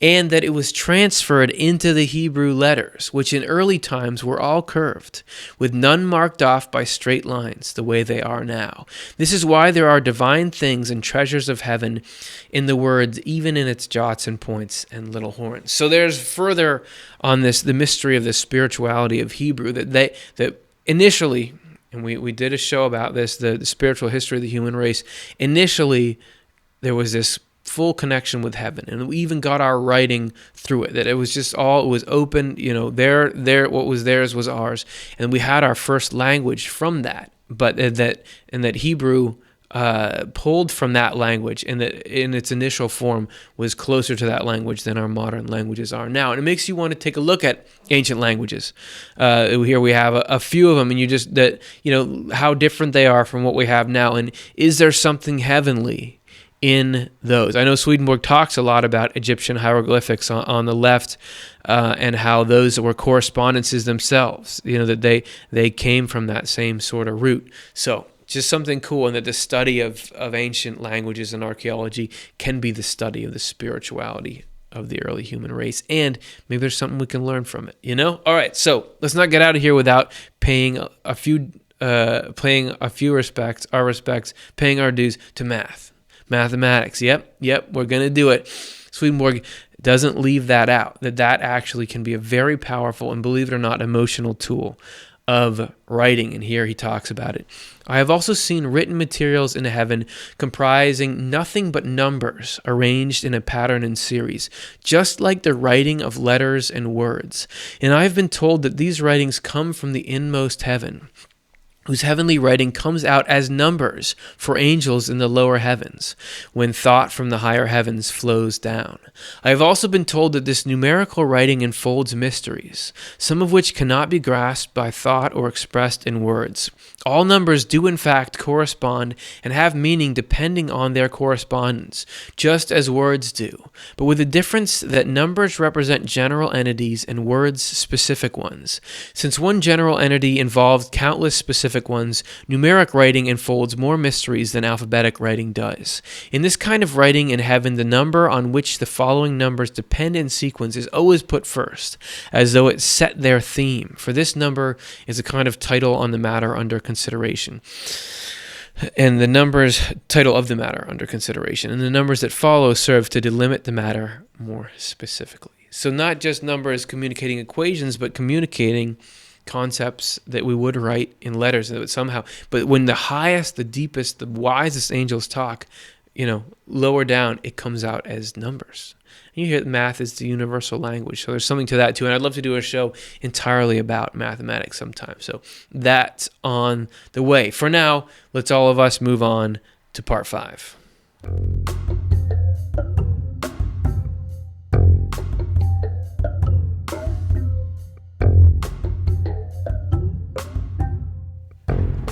and that it was transferred into the Hebrew letters, which in early times were all curved, with none marked off by straight lines, the way they are now. This is why there are divine things and treasures of heaven in the words, even in its jots and points and little horns. So there's further on this, the mystery of the spirituality of Hebrew, that initially, and we did a show about this, the spiritual history of the human race. Initially, there was this full connection with heaven, and we even got our writing through it, that it was just all, it was open, there, what was theirs was ours, and we had our first language from that, but that Hebrew pulled from that language, and that in its initial form was closer to that language than our modern languages are now. And it makes you want to take a look at ancient languages. Here we have a few of them, and you just, how different they are from what we have now. And is there something heavenly in those. I know Swedenborg talks a lot about Egyptian hieroglyphics on the left, and how those were correspondences themselves, that they came from that same sort of root. So just something cool, and that the study of ancient languages and archaeology can be the study of the spirituality of the early human race, and maybe there's something we can learn from it, All right, so let's not get out of here without paying a few respects, paying our dues to mathematics. Yep, we're going to do it. Swedenborg doesn't leave that out, that actually can be a very powerful and, believe it or not, emotional tool of writing, and here he talks about it. I have also seen written materials in heaven comprising nothing but numbers arranged in a pattern and series, just like the writing of letters and words. And I have been told that these writings come from the inmost heaven, whose heavenly writing comes out as numbers for angels in the lower heavens, when thought from the higher heavens flows down. I have also been told that this numerical writing enfolds mysteries, some of which cannot be grasped by thought or expressed in words. All numbers do in fact correspond and have meaning depending on their correspondence, just as words do, but with the difference that numbers represent general entities and words specific ones. Since one general entity involved countless specific ones, numeric writing enfolds more mysteries than alphabetic writing does. In this kind of writing in heaven, the number on which the following numbers depend in sequence is always put first, as though it set their theme, for this number is a kind of title on the matter under consideration. And the numbers, title of the matter under consideration, and the numbers that follow serve to delimit the matter more specifically. So not just numbers communicating equations, but communicating concepts that we would write in letters, and that somehow, but when the highest, the deepest, the wisest angels talk, lower down, it comes out as numbers. And you hear that math is the universal language, so there's something to that too. And I'd love to do a show entirely about mathematics sometime. So that's on the way. For now, let's all of us move on to part 5.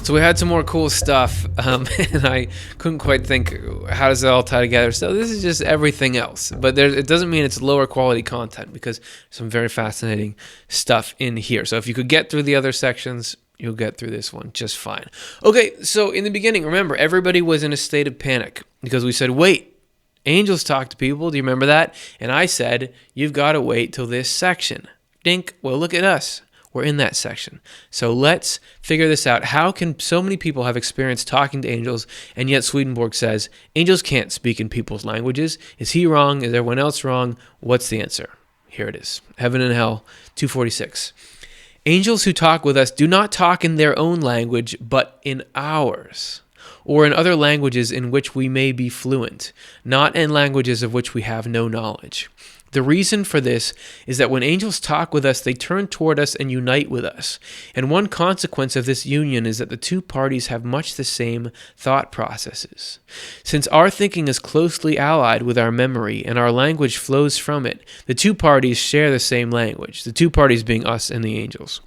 So we had some more cool stuff, and I couldn't quite think, how does it all tie together? So this is just everything else. But it doesn't mean it's lower quality content, because there's some very fascinating stuff in here. So if you could get through the other sections, you'll get through this one just fine. Okay, so in the beginning, remember, everybody was in a state of panic, because we said, wait, angels talk to people. Do you remember that? And I said, you've got to wait till this section. Dink. Well, look at us. We're in that section. So let's figure this out. How can so many people have experience talking to angels, and yet Swedenborg says angels can't speak in people's languages? Is he wrong? Is everyone else wrong? What's the answer? Here it is. Heaven and Hell, 246. Angels who talk with us do not talk in their own language, but in ours, or in other languages in which we may be fluent, not in languages of which we have no knowledge. The reason for this is that when angels talk with us, they turn toward us and unite with us. And one consequence of this union is that the two parties have much the same thought processes. Since our thinking is closely allied with our memory and our language flows from it, the two parties share the same language, the two parties being us and the angels.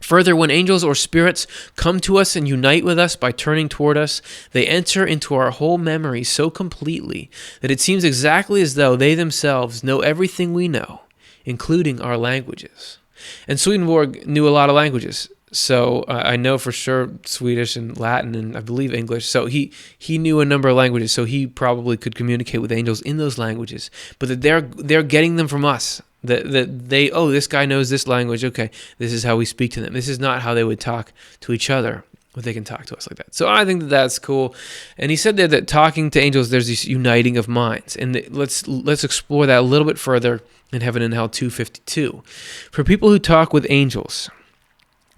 Further, when angels or spirits come to us and unite with us by turning toward us, they enter into our whole memory so completely that it seems exactly as though they themselves know everything we know, including our languages. And Swedenborg knew a lot of languages. So I know for sure Swedish and Latin and I believe English. So he knew a number of languages. So he probably could communicate with angels in those languages. But that they're getting them from us. That they, oh, this guy knows this language. Okay, this is how we speak to them. This is not how they would talk to each other, but they can talk to us like that. So I think that that's cool. And he said there that talking to angels, there's this uniting of minds. And let's explore that a little bit further in Heaven and Hell 252. For people who talk with angels,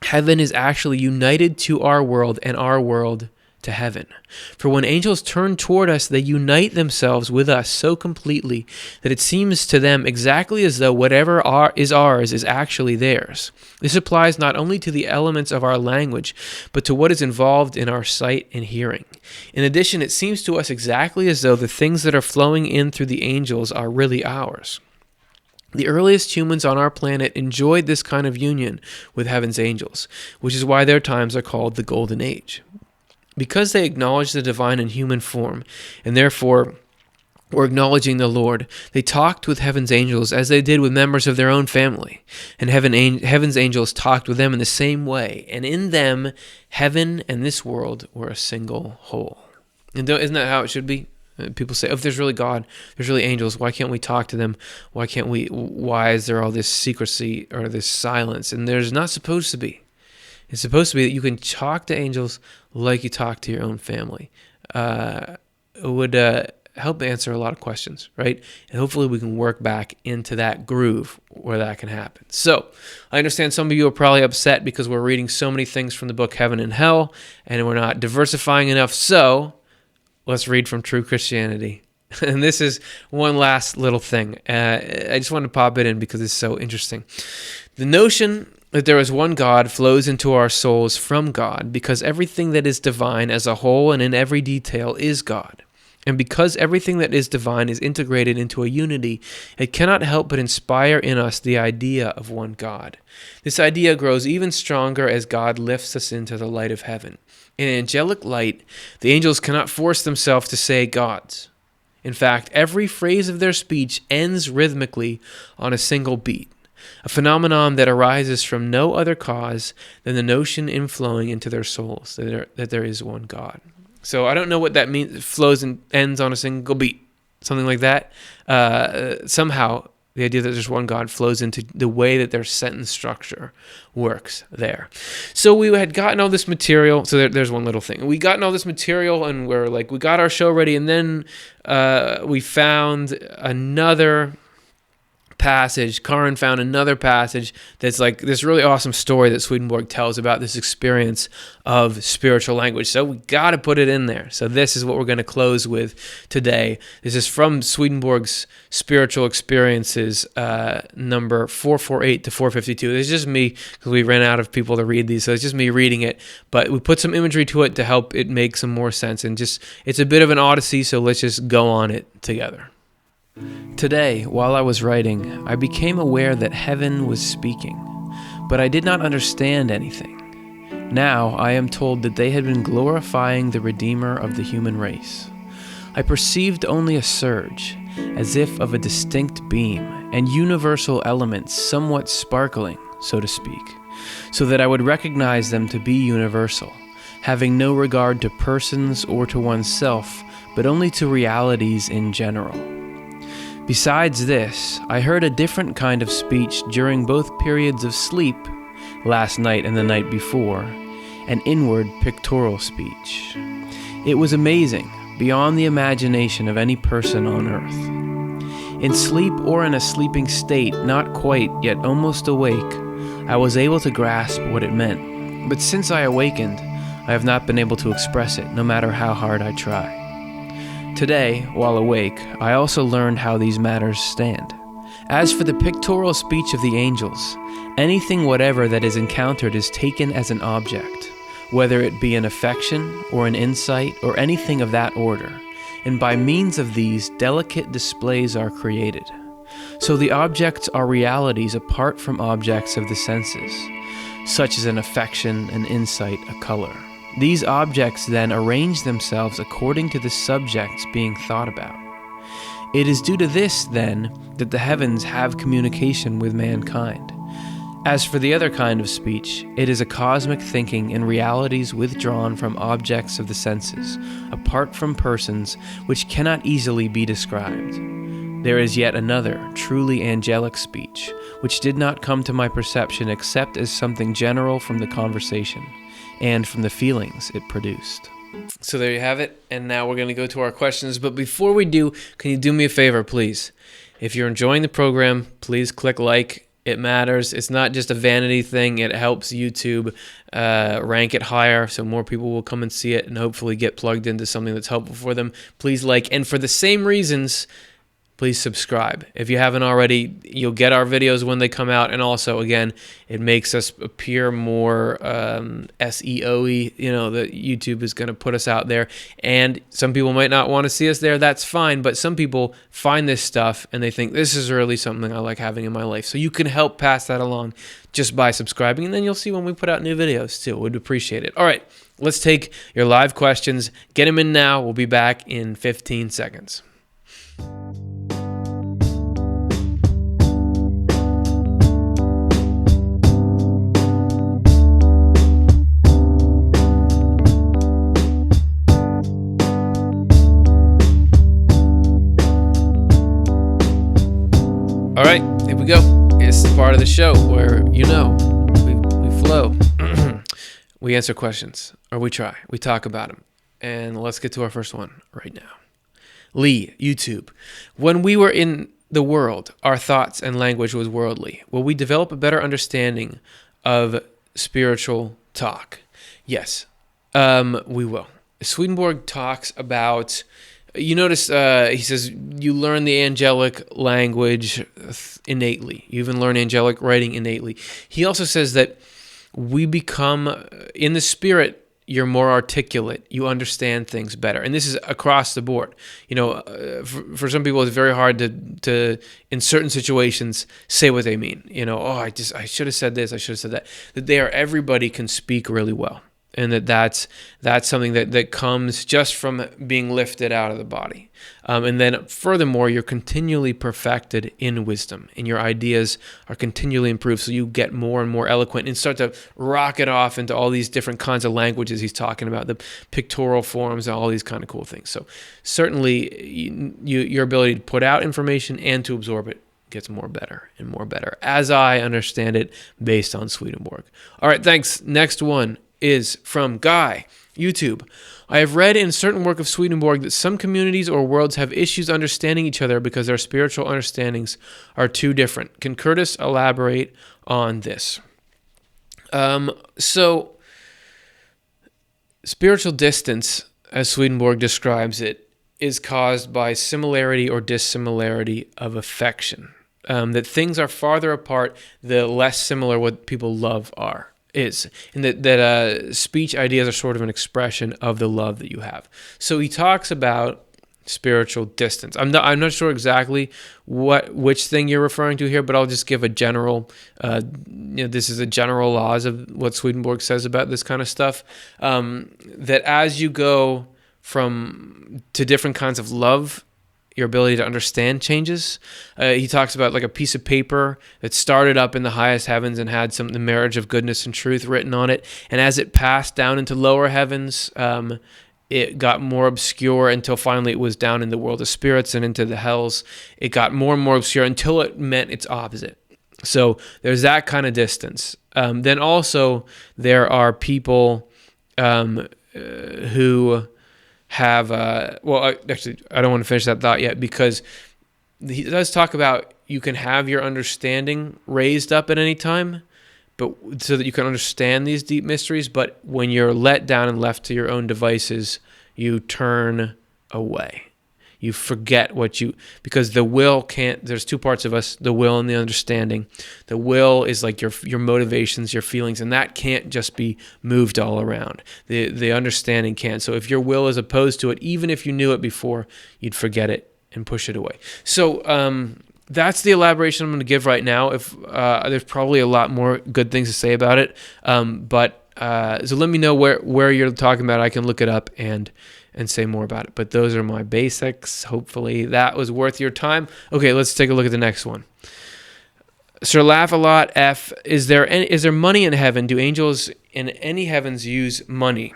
heaven is actually united to our world and our world to heaven. For when angels turn toward us, they unite themselves with us so completely that it seems to them exactly as though whatever is ours is actually theirs. This applies not only to the elements of our language, but to what is involved in our sight and hearing. In addition, it seems to us exactly as though the things that are flowing in through the angels are really ours. The earliest humans on our planet enjoyed this kind of union with heaven's angels, which is why their times are called the Golden Age. Because they acknowledge the divine in human form, and therefore were acknowledging the Lord, they talked with heaven's angels as they did with members of their own family. And heaven's angels talked with them in the same way. And in them, heaven and this world were a single whole. And isn't that how it should be? People say, oh, if there's really God, there's really angels, why can't we talk to them? Why is there all this secrecy or this silence? And there's not supposed to be. It's supposed to be that you can talk to angels like you talk to your own family. It would help answer a lot of questions, right? And hopefully we can work back into that groove where that can happen. So I understand some of you are probably upset because we're reading so many things from the book Heaven and Hell, and we're not diversifying enough. So let's read from True Christianity. And this is one last little thing. I just wanted to pop it in because it's so interesting. The notion that there is one God flows into our souls from God because everything that is divine as a whole and in every detail is God. And because everything that is divine is integrated into a unity, it cannot help but inspire in us the idea of one God. This idea grows even stronger as God lifts us into the light of heaven. In angelic light, the angels cannot force themselves to say gods. In fact, every phrase of their speech ends rhythmically on a single beat, a phenomenon that arises from no other cause than the notion inflowing into their souls that there is one God. So I don't know what that means. It flows and ends on a single beat, something like that. Somehow, the idea that there's one God flows into the way that their sentence structure works there. So we had gotten all this material. So there's one little thing. We gotten all this material, and we're like, we got our show ready, and then we found another passage. Karin found another passage that's like this really awesome story that Swedenborg tells about this experience of spiritual language. So we got to put it in there. So this is what we're going to close with today. This is from Swedenborg's Spiritual Experiences, number 448 to 452. It's just me because we ran out of people to read these, so it's just me reading it. But we put some imagery to it to help it make some more sense. And just it's a bit of an odyssey, so let's just go on it together. Today, while I was writing, I became aware that heaven was speaking, but I did not understand anything. Now I am told that they had been glorifying the Redeemer of the human race. I perceived only a surge, as if of a distinct beam, and universal elements somewhat sparkling, so to speak, so that I would recognize them to be universal, having no regard to persons or to oneself, but only to realities in general. Besides this, I heard a different kind of speech during both periods of sleep, last night and the night before, an inward pictorial speech. It was amazing, beyond the imagination of any person on earth. In sleep or in a sleeping state, not quite, yet almost awake, I was able to grasp what it meant. But since I awakened, I have not been able to express it, no matter how hard I try. Today, while awake, I also learned how these matters stand. As for the pictorial speech of the angels, anything whatever that is encountered is taken as an object, whether it be an affection or an insight or anything of that order, and by means of these, delicate displays are created. So the objects are realities apart from objects of the senses, such as an affection, an insight, a color. These objects then arrange themselves according to the subjects being thought about. It is due to this, then, that the heavens have communication with mankind. As for the other kind of speech, it is a cosmic thinking in realities withdrawn from objects of the senses, apart from persons, which cannot easily be described. There is yet another, truly angelic speech, which did not come to my perception except as something general from the conversation, and from the feelings it produced. So there you have it, and now we're going to go to our questions. But before we do, can you do me a favor, please? If you're enjoying the program, please click like. It matters. It's not just a vanity thing. It helps YouTube rank it higher, so more people will come and see it and hopefully get plugged into something that's helpful for them. Please like, and for the same reasons, please subscribe. If you haven't already, you'll get our videos when they come out. And also, again, it makes us appear more SEO-y. You know, that YouTube is going to put us out there. And some people might not want to see us there. That's fine. But some people find this stuff and they think, this is really something I like having in my life. So you can help pass that along just by subscribing. And then you'll see when we put out new videos too. We'd appreciate it. All right. let's take your live questions. Get them in now. We'll be back in 15 seconds. All right, here we go. It's the part of the show where, we flow. We answer questions, or we try. We talk about them. And let's get to our first one right now. Lee, YouTube. When we were in the world, our thoughts and language was worldly. Will we develop a better understanding of spiritual talk? Yes, we will. Swedenborg talks about... You notice he says you learn the angelic language innately. You even learn angelic writing innately. He also says that we become, in the spirit, you're more articulate. You understand things better. And this is across the board. For some people, it's very hard to in certain situations, say what they mean. I should have said this, I should have said that. That everybody can speak really well. And that's something that comes just from being lifted out of the body. And then furthermore, you're continually perfected in wisdom, and your ideas are continually improved, so you get more and more eloquent and start to rocket off into all these different kinds of languages he's talking about, the pictorial forms and all these kind of cool things. So certainly your ability to put out information and to absorb it gets more better and more better, as I understand it, based on Swedenborg. All right, thanks. Next one is from Guy, YouTube. I have read in certain work of Swedenborg that some communities or worlds have issues understanding each other because their spiritual understandings are too different. Can Curtis elaborate on this? So, spiritual distance, as Swedenborg describes it, is caused by similarity or dissimilarity of affection. That things are farther apart, the less similar what people love is, and that speech ideas are sort of an expression of the love that you have. So he talks about spiritual distance. I'm not sure exactly which thing you're referring to here, but I'll just give a general. This is a general laws of what Swedenborg says about this kind of stuff. That as you go to different kinds of love, your ability to understand changes. He talks about like a piece of paper that started up in the highest heavens and had the marriage of goodness and truth written on it. And as it passed down into lower heavens, it got more obscure until finally it was down in the world of spirits and into the hells. It got more and more obscure until it meant its opposite. So there's that kind of distance. Then also there are people who have actually, I don't want to finish that thought yet, because he does talk about you can have your understanding raised up at any time, but so that you can understand these deep mysteries. But when you're let down and left to your own devices, you turn away. You forget because the will can't, there's two parts of us, the will and the understanding. The will is like your motivations, your feelings, and that can't just be moved all around. The understanding can't. So if your will is opposed to it, even if you knew it before, you'd forget it and push it away. So that's the elaboration I'm going to give right now. If there's probably a lot more good things to say about it, but so let me know where you're talking about. I can look it up and say more about it. But those are my basics. Hopefully that was worth your time. Okay, let's take a look at the next one. Sir Laugh a Lot F. Is there money in heaven? Do angels in any heavens use money?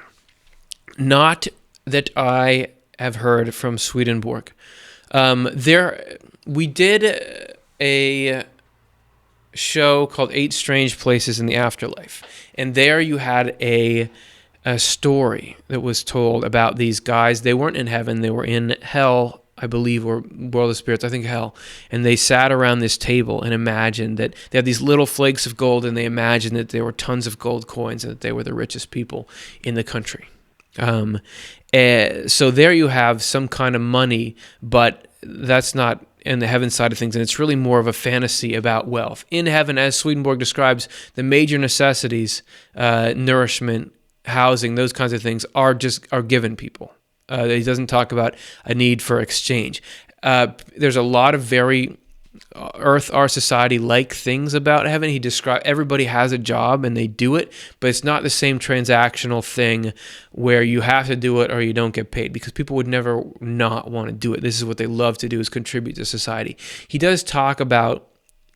Not that I have heard from Swedenborg. We did a show called 8 Strange Places in the Afterlife. And there you had a story that was told about these guys. They weren't in heaven. They were in hell, I believe, or world of spirits, I think hell. And they sat around this table and imagined that they had these little flakes of gold, and they imagined that there were tons of gold coins and that they were the richest people in the country. So there you have some kind of money, but that's not in the heaven side of things, and it's really more of a fantasy about wealth. In heaven, as Swedenborg describes, the major necessities, nourishment, housing, those kinds of things are given people. He doesn't talk about a need for exchange. There's a lot of very Earth, our society, like things about heaven. He described everybody has a job and they do it, but it's not the same transactional thing where you have to do it or you don't get paid, because people would never not want to do it. This is what they love to do, is contribute to society. He does talk about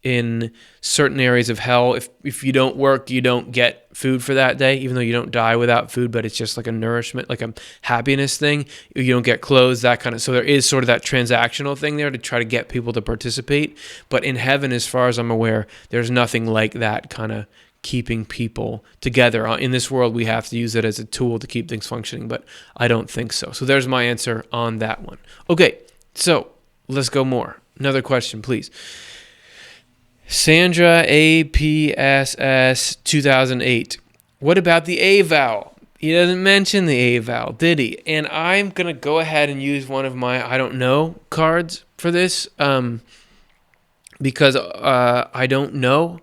in certain areas of hell, if you don't work, you don't get food for that day, even though you don't die without food, but it's just like a nourishment, like a happiness thing. You don't get clothes, that kind of, so there is sort of that transactional thing there to try to get people to participate. But in heaven, as far as I'm aware, there's nothing like that kind of keeping people together. In this world, we have to use it as a tool to keep things functioning, but I don't think so. So there's my answer on that one. Okay, so let's go more. Another question, please. Sandra APSS 2008. What about the A vowel? He doesn't mention the A vowel, did he? And I'm going to go ahead and use one of my I don't know cards for this because I don't know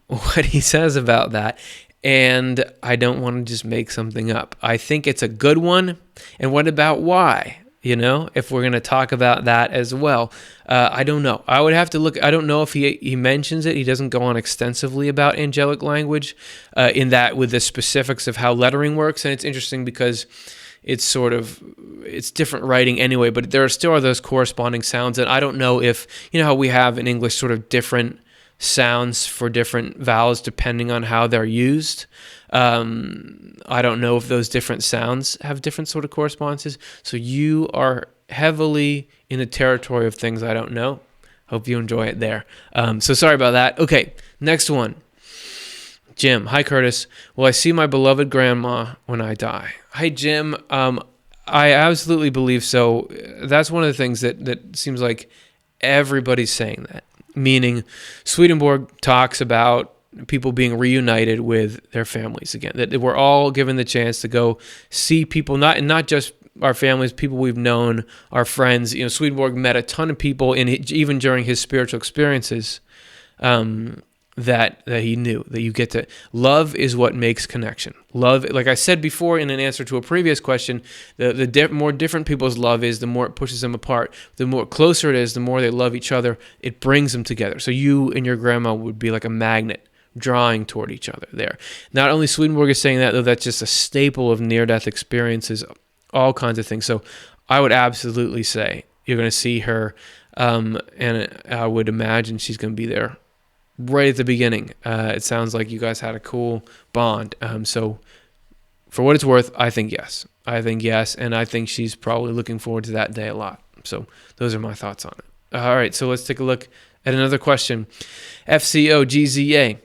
what he says about that. And I don't want to just make something up. I think it's a good one. And what about why? You know, if we're going to talk about that as well. I don't know. I would have to look. I don't know if he mentions it. He doesn't go on extensively about angelic language in that with the specifics of how lettering works. And it's interesting because it's different writing anyway, but there still are those corresponding sounds. And I don't know if, you know how we have in English sort of different sounds for different vowels depending on how they're used. I don't know if those different sounds have different sort of correspondences. So you are heavily in the territory of things I don't know. Hope you enjoy it there. So sorry about that. Okay, next one. Jim. Hi, Curtis. Will I see my beloved grandma when I die? Hi, Jim. I absolutely believe so. That's one of the things that seems like everybody's saying that. Meaning, Swedenborg talks about people being reunited with their families again. That we're all given the chance to go see people, not just our families, people we've known, our friends. You know, Swedenborg met a ton of people even during his spiritual experiences that he knew that you get to. Love is what makes connection. Love, like I said before in an answer to a previous question, the more different people's love is, the more it pushes them apart. The more closer it is, the more they love each other. It brings them together. So you and your grandma would be like a magnet drawing toward each other there. Not only Swedenborg is saying that, though, that's just a staple of near-death experiences, all kinds of things. So I would absolutely say you're going to see her, and I would imagine she's going to be there right at the beginning. It sounds like you guys had a cool bond. So for what it's worth, I think yes. And I think she's probably looking forward to that day a lot. So those are my thoughts on it. All right, so let's take a look at another question. FCOGZA.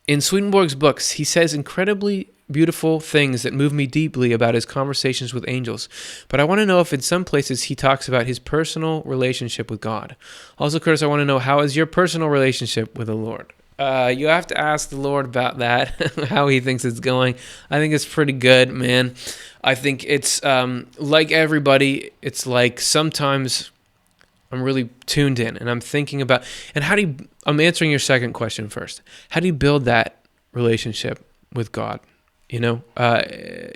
In Swedenborg's books, he says incredibly beautiful things that move me deeply about his conversations with angels. But I want to know if in some places he talks about his personal relationship with God. Also, Curtis, I want to know, how is your personal relationship with the Lord? You have to ask the Lord about that, how he thinks it's going. I think it's pretty good, man. I think it's like everybody, it's like sometimes I'm really tuned in and I'm thinking about, and I'm answering your second question first. How do you build that relationship with God? You know,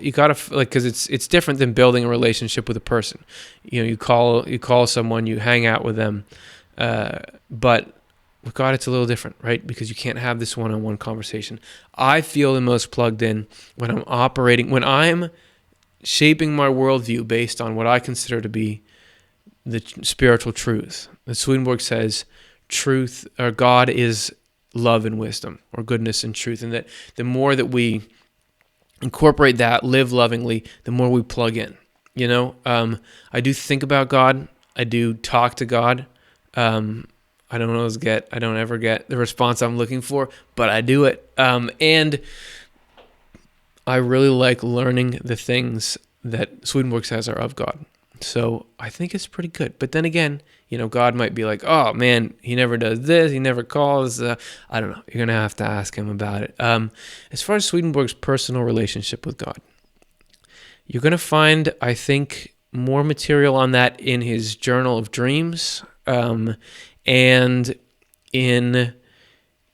you gotta, like, because it's different than building a relationship with a person. You know, you call someone, you hang out with them, but with God it's a little different, right? Because you can't have this one-on-one conversation. I feel the most plugged in when when I'm shaping my worldview based on what I consider to be the spiritual truth. That Swedenborg says truth, or God is love and wisdom, or goodness and truth, and that the more that we incorporate that, live lovingly, the more we plug in. You know, I do think about God. I do talk to God. I don't ever get the response I'm looking for, but I do it. And I really like learning the things that Swedenborg says are of God. So I think it's pretty good. But then again, you know, God might be like, oh man, he never does this, he never calls. I don't know. You're going to have to ask him about it. As far as Swedenborg's personal relationship with God, you're going to find, I think, more material on that in his Journal of Dreams, and in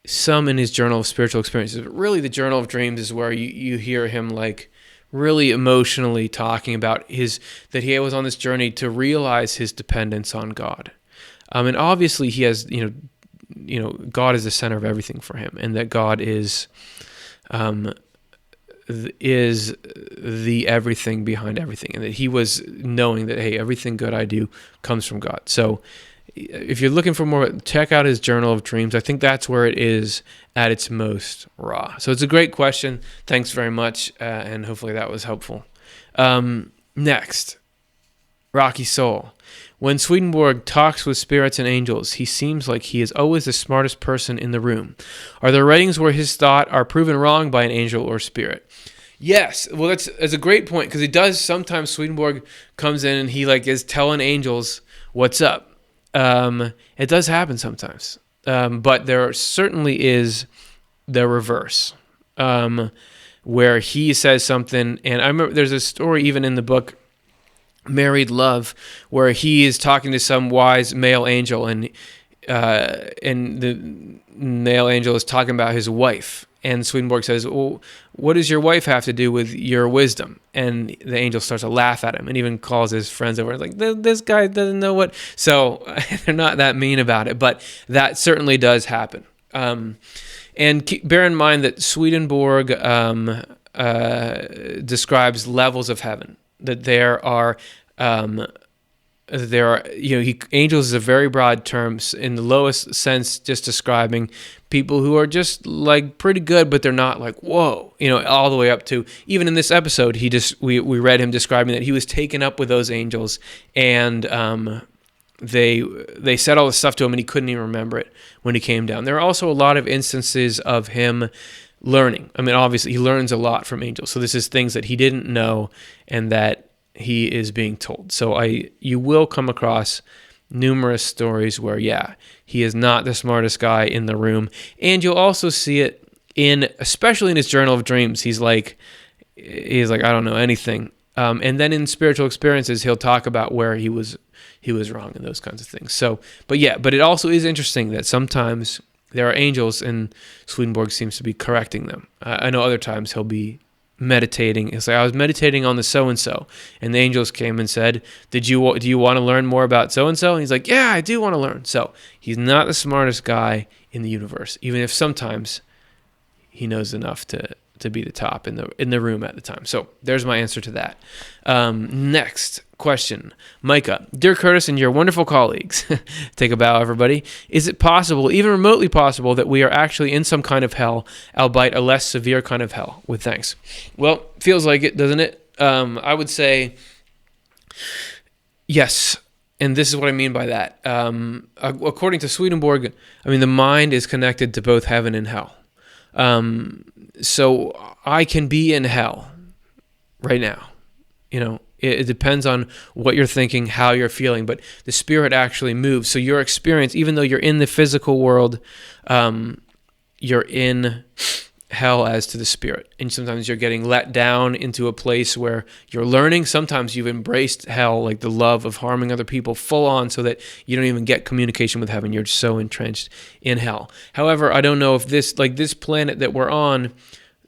his Journal of Spiritual Experiences. But really, the Journal of Dreams is where you hear him like really emotionally talking about that he was on this journey to realize his dependence on God. And obviously he has, God is the center of everything for him, and that God is the everything behind everything, and that he was knowing that, hey, everything good I do comes from God. So if you're looking for more, check out his Journal of Dreams. I think that's where it is at its most raw. So it's a great question. Thanks very much, and hopefully that was helpful. Next, Rocky Soul. When Swedenborg talks with spirits and angels, he seems like he is always the smartest person in the room. Are there writings where his thought are proven wrong by an angel or spirit? Yes. Well, that's a great point, because he does sometimes. Swedenborg comes in and he is telling angels what's up. It does happen sometimes, but there certainly is the reverse, where he says something. And I remember there's a story even in the book Married Love, where he is talking to some wise male angel, and the male angel is talking about his wife, and Swedenborg says, well, what does your wife have to do with your wisdom? And the angel starts to laugh at him and even calls his friends over, like, this guy doesn't know what. So they're not that mean about it, but that certainly does happen. And bear in mind that Swedenborg describes levels of heaven, that there are angels is a very broad term, in the lowest sense, just describing people who are just pretty good, but they're not whoa, all the way up to, even in this episode, we read him describing that he was taken up with those angels, and they said all this stuff to him and he couldn't even remember it when he came down. There are also a lot of instances of him learning. I mean, obviously he learns a lot from angels. So this is things that he didn't know and that he is being told. So you will come across numerous stories where, he is not the smartest guy in the room. And you'll also see it especially in his Journal of Dreams. He's like, I don't know anything. And then in spiritual experiences, he'll talk about where he was wrong and those kinds of things. So, but it also is interesting that sometimes there are angels and Swedenborg seems to be correcting them. I know other times he'll be meditating. It's I was meditating on the so-and-so, and the angels came and said, do you want to learn more about so-and-so? And he's like, yeah, I do want to learn. So he's not the smartest guy in the universe, even if sometimes he knows enough to be the top in the room at the time. So there's my answer to that. Next question. Micah, dear Curtis and your wonderful colleagues, take a bow, everybody. Is it possible, even remotely possible, that we are actually in some kind of hell, albeit a less severe kind of hell? With thanks. Well, feels like it, doesn't it? I would say yes. And this is what I mean by that. According to Swedenborg, the mind is connected to both heaven and hell. So I can be in hell right now. It depends on what you're thinking, how you're feeling, but the spirit actually moves. So your experience, even though you're in the physical world, you're in hell as to the spirit. And sometimes you're getting let down into a place where you're learning. Sometimes you've embraced hell, like the love of harming other people full on, so that you don't even get communication with heaven. You're so entrenched in hell. However, I don't know if this planet that we're on,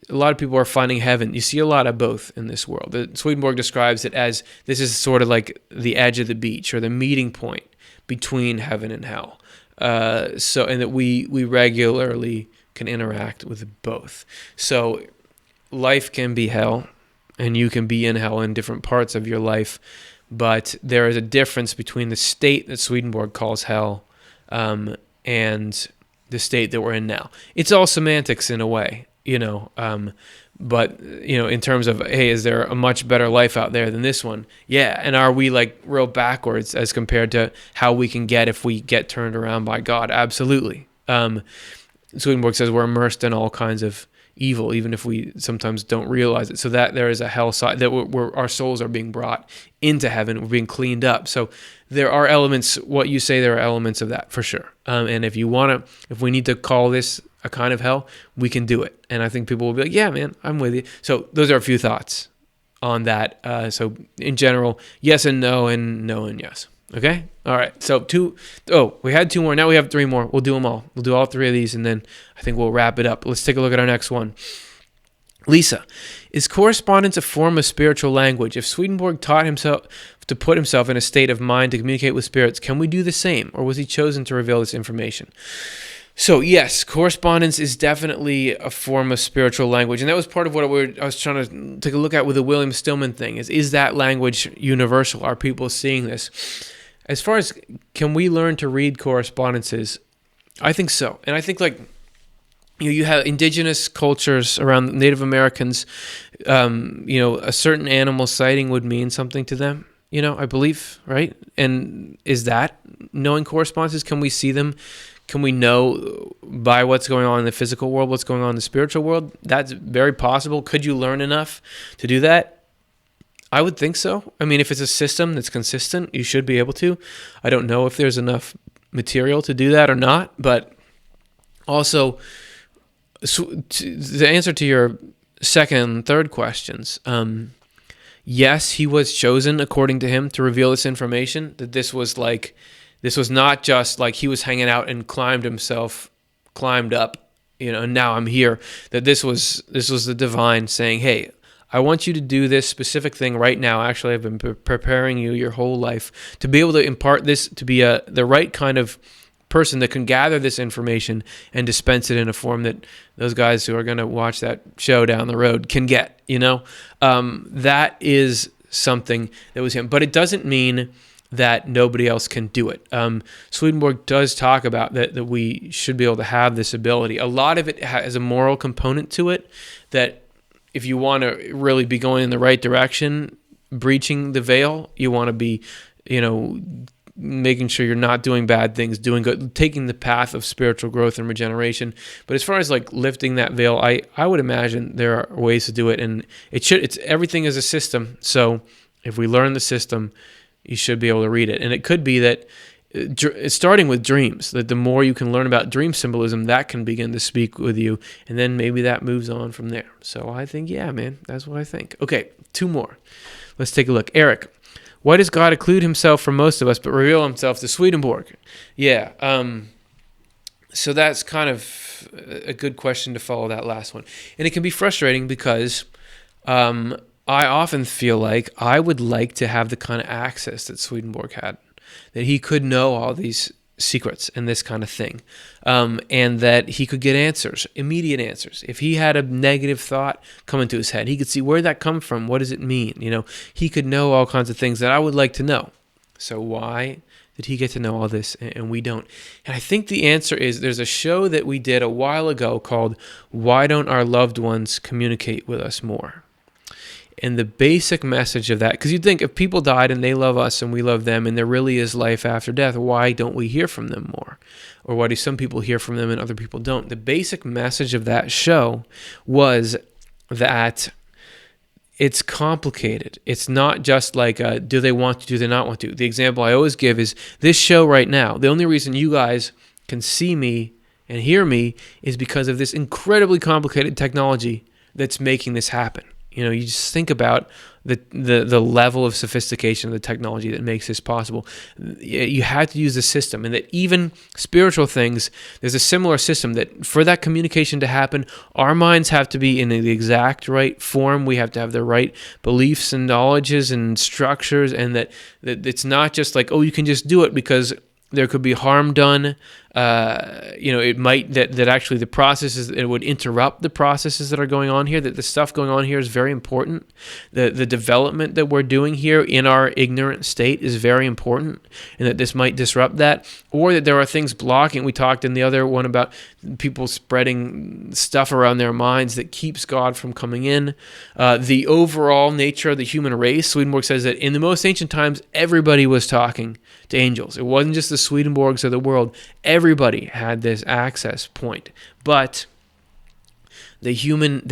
a lot of people are finding heaven. You see a lot of both in this world. Swedenborg describes it as this is sort of like the edge of the beach, or the meeting point between heaven and hell. And that we regularly can interact with both. So life can be hell, and you can be in hell in different parts of your life, but there is a difference between the state that Swedenborg calls hell and the state that we're in now. It's all semantics in a way. But in terms of, hey, is there a much better life out there than this one? Yeah. And are we real backwards as compared to how we can get if we get turned around by God? Absolutely. Swedenborg says we're immersed in all kinds of evil, even if we sometimes don't realize it. So that there is a hell side, that our souls are being brought into heaven, we're being cleaned up. So there are elements, what you say, there are elements of that for sure. And if we need to call this a kind of hell, we can do it. And I think people will be like, yeah, man, I'm with you. So those are a few thoughts on that. So in general, yes and no and yes. Okay? All right. So we had 2 more. Now we have 3 more. We'll do them all. We'll do all 3 of these, and then I think we'll wrap it up. Let's take a look at our next one. Lisa, is correspondence a form of spiritual language? If Swedenborg taught himself to put himself in a state of mind to communicate with spirits, can we do the same? Or was he chosen to reveal this information? So yes, correspondence is definitely a form of spiritual language. And that was part of what I was trying to take a look at with the William Stillman thing, is that language universal? Are people seeing this? As far as can we learn to read correspondences, I think so. And I think you have indigenous cultures around Native Americans, a certain animal sighting would mean something to them, I believe, right? And is that knowing correspondences? Can we see them? Can we know by what's going on in the physical world, what's going on in the spiritual world? That's very possible. Could you learn enough to do that? I would think so. I mean, if it's a system that's consistent, you should be able to. I don't know if there's enough material to do that or not, but also, the answer to your second and third questions, yes, he was chosen according to him to reveal this information, that this was not just like he was hanging out and climbed up, and now I'm here, that this was the divine saying, hey, I want you to do this specific thing right now. Actually, I've been preparing you your whole life to be able to impart this, to be the right kind of person that can gather this information and dispense it in a form that those guys who are going to watch that show down the road can get, that is something that was him. But it doesn't mean that nobody else can do it. Swedenborg does talk about that we should be able to have this ability. A lot of it has a moral component to it, that if you want to really be going in the right direction, breaching the veil, you want to be, making sure you're not doing bad things, doing good, taking the path of spiritual growth and regeneration. But as far as lifting that veil, I would imagine there are ways to do it, and it's everything is a system. So if we learn the system, you should be able to read it. And it could be that starting with dreams, that the more you can learn about dream symbolism, that can begin to speak with you, and then maybe that moves on from there. So I think, yeah, man, that's what I think. Okay, 2 more. Let's take a look. Eric, why does God occlude himself from most of us but reveal himself to Swedenborg? Yeah, so that's kind of a good question to follow that last one. And it can be frustrating because I often feel like I would like to have the kind of access that Swedenborg had, that he could know all these secrets and this kind of thing, and that he could get answers, immediate answers. If he had a negative thought come into his head, he could see where that come from, what does it mean? He could know all kinds of things that I would like to know. So why did he get to know all this and we don't? And I think the answer is there's a show that we did a while ago called Why Don't Our Loved Ones Communicate With Us More? And the basic message of that, because you'd think if people died and they love us and we love them and there really is life after death, why don't we hear from them more? Or why do some people hear from them and other people don't? The basic message of that show was that it's complicated. It's not just like, do they want to, do they not want to? The example I always give is this show right now. The only reason you guys can see me and hear me is because of this incredibly complicated technology that's making this happen. You just think about the level of sophistication of the technology that makes this possible. You had to use the system, and that even spiritual things, there's a similar system that for that communication to happen, our minds have to be in the exact right form. We have to have the right beliefs and knowledges and structures, and that it's not just like, oh, you can just do it because there could be harm done. It might that actually the processes, it would interrupt the processes that are going on here, that the stuff going on here is very important. The development that we're doing here in our ignorant state is very important, and that this might disrupt that, or that there are things blocking. We talked in the other one about people spreading stuff around their minds that keeps God from coming in. The overall nature of the human race, Swedenborg says that in the most ancient times, everybody was talking to angels. It wasn't just the Swedenborgs of the world. Everybody had this access point, but the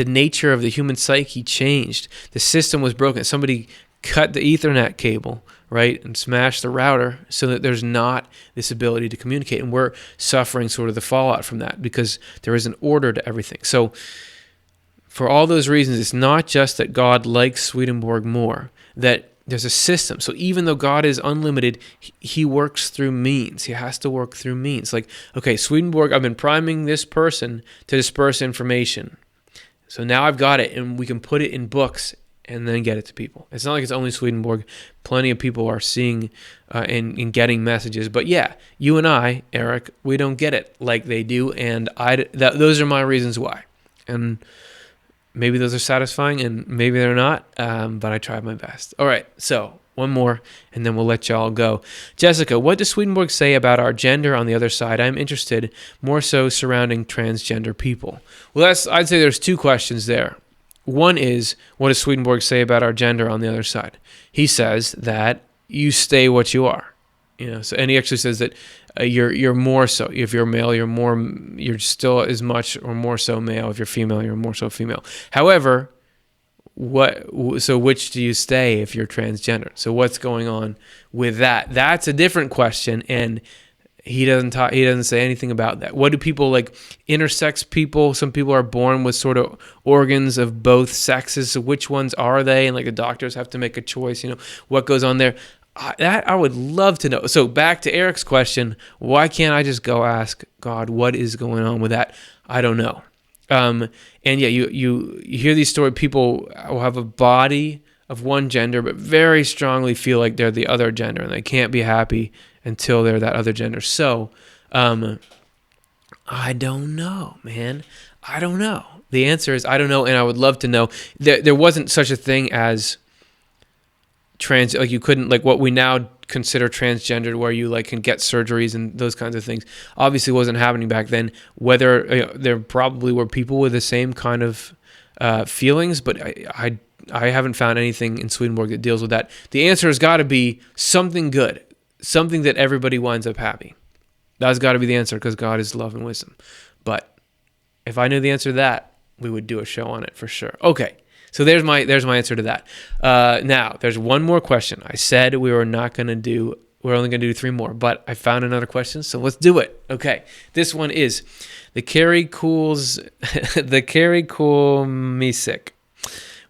nature of the human psyche changed. The system was broken. Somebody cut the Ethernet cable, right, and smashed the router so that there's not this ability to communicate, and we're suffering sort of the fallout from that because there is an order to everything. So for all those reasons, it's not just that God likes Swedenborg more, that there's a system. So even though God is unlimited, he works through means. He has to work through means. Like, okay, Swedenborg, I've been priming this person to disperse information. So now I've got it, and we can put it in books and then get it to people. It's not like it's only Swedenborg. Plenty of people are seeing and getting messages. But yeah, you and I, Eric, we don't get it like they do, and those are my reasons why. And maybe those are satisfying, and maybe they're not, but I tried my best. All right, so one more, and then we'll let y'all go. Jessica, what does Swedenborg say about our gender on the other side? I'm interested more so surrounding transgender people. Well, I'd say there's two questions there. One is, what does Swedenborg say about our gender on the other side? He says that you stay what you are. So, and he actually says that you're more so. If you're male, you're still as much or more so male. If you're female, you're more so female. However, which do you stay if you're transgender? So what's going on with that? That's a different question, and he doesn't say anything about that. What do people like intersex people? Some people are born with sort of organs of both sexes. So which ones are they? And like the doctors have to make a choice. What goes on there? That I would love to know. So back to Eric's question, why can't I just go ask God what is going on with that? I don't know. And yeah, you hear these stories. People will have a body of one gender, but very strongly feel like they're the other gender, and they can't be happy until they're that other gender. So, I don't know, man. I don't know. The answer is I don't know, and I would love to know. There wasn't such a thing as trans, like you couldn't, like what we now consider transgendered, where you like can get surgeries and those kinds of things, obviously wasn't happening back then. Whether there probably were people with the same kind of feelings, but I haven't found anything in Swedenborg that deals with that. The answer has got to be something good, something that everybody winds up happy. That's got to be the answer, because God is love and wisdom. But if I knew the answer to that, we would do a show on it for sure. Okay. So there's my answer to that. Now, there's one more question. I said we're only going to do 3 more, but I found another question, so let's do it. Okay, this one is the Carrie Cool-Misik.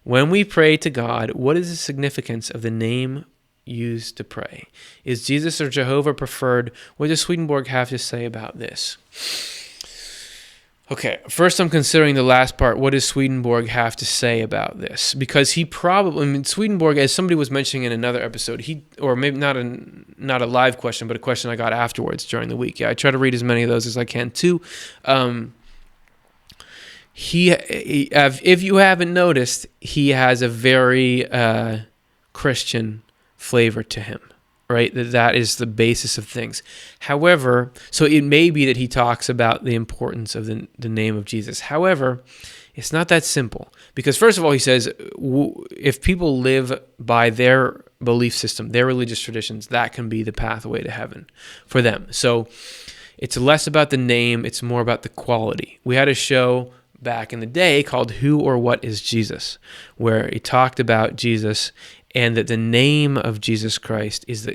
When we pray to God, what is the significance of the name used to pray? Is Jesus or Jehovah preferred? What does Swedenborg have to say about this? Okay, first I'm considering the last part. What does Swedenborg have to say about this? Because Swedenborg, as somebody was mentioning in another episode, or maybe not a live question, but a question I got afterwards during the week. Yeah, I try to read as many of those as I can too. If you haven't noticed, he has a very Christian flavor to him. Right, that is the basis of things. However, so it may be that he talks about the importance of the name of Jesus. However, it's not that simple, because first of all, he says if people live by their belief system, their religious traditions, that can be the pathway to heaven for them. So it's less about the name, it's more about the quality. We had a show back in the day called Who or What is Jesus, where he talked about Jesus, and that the name of Jesus Christ is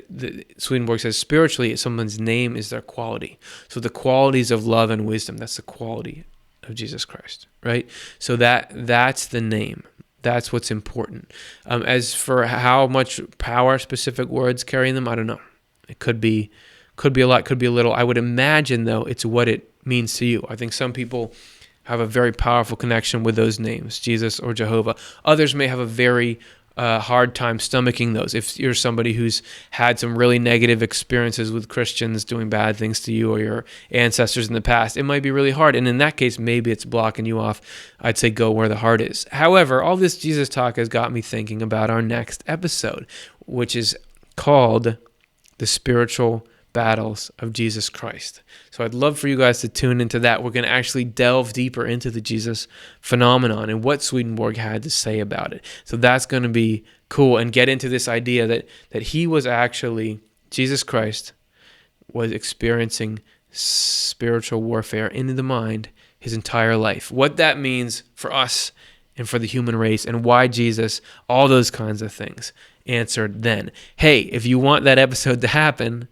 Swedenborg says spiritually, someone's name is their quality. So the qualities of love and wisdom, that's the quality of Jesus Christ, right? So that's the name. That's what's important. As for how much power specific words carry in them, I don't know. It could be a lot, could be a little. I would imagine, though, it's what it means to you. I think some people have a very powerful connection with those names, Jesus or Jehovah. Others may have a very hard time stomaching those. If you're somebody who's had some really negative experiences with Christians doing bad things to you or your ancestors in the past, it might be really hard. And in that case, maybe it's blocking you off. I'd say go where the heart is. However, all this Jesus talk has got me thinking about our next episode, which is called The Spiritual Battles of Jesus Christ. So I'd love for you guys to tune into that. We're going to actually delve deeper into the Jesus phenomenon and what Swedenborg had to say about it. So that's going to be cool, and get into this idea that he was actually, Jesus Christ was experiencing spiritual warfare in the mind his entire life. What that means for us and for the human race, and why Jesus, all those kinds of things answered then. Hey, if you want that episode to happen,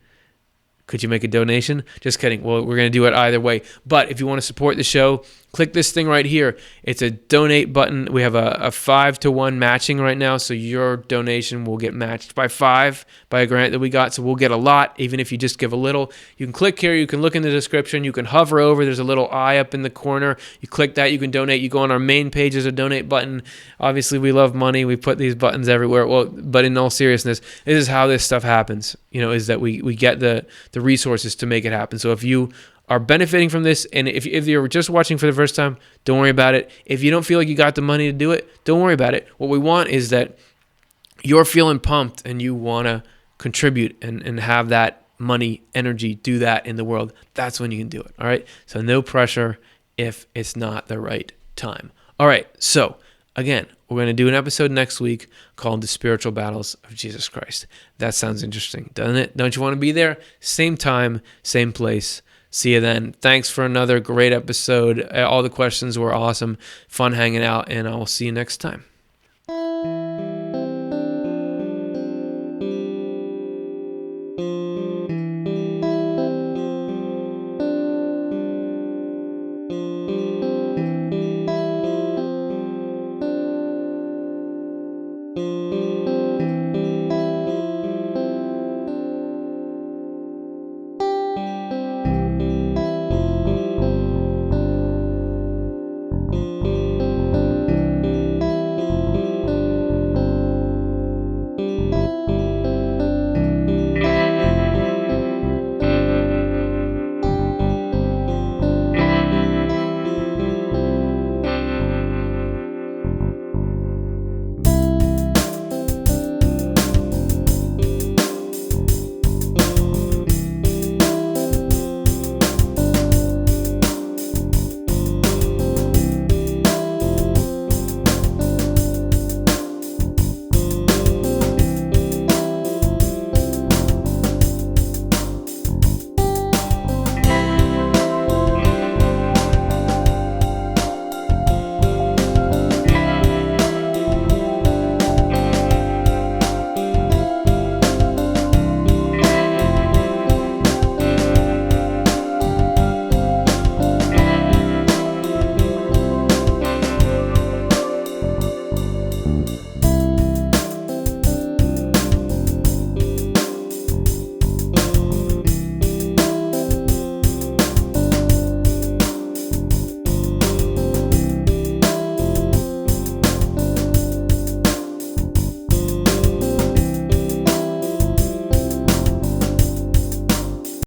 could you make a donation? Just kidding. Well, we're going to do it either way. But if you want to support the show, click this thing right here. It's a donate button. We have a 5-to-1 matching right now, so your donation will get matched by 5 by a grant that we got. So we'll get a lot, even if you just give a little. You can click here. You can look in the description. You can hover over. There's a little eye up in the corner. You click that. You can donate. You go on our main page. There's a donate button. Obviously, we love money. We put these buttons everywhere. Well, but in all seriousness, this is how this stuff happens. Is that we get the resources to make it happen. So if you are benefiting from this, and if you're just watching for the first time, don't worry about it. If you don't feel like you got the money to do it, don't worry about it. What we want is that you're feeling pumped and you want to contribute and have that money, energy, do that in the world. That's when you can do it, all right? So no pressure if it's not the right time. All right, so again, we're going to do an episode next week called The Spiritual Battles of Jesus Christ. That sounds interesting, doesn't it? Don't you want to be there? Same time, same place. See you then. Thanks for another great episode. All the questions were awesome. Fun hanging out, and I will see you next time.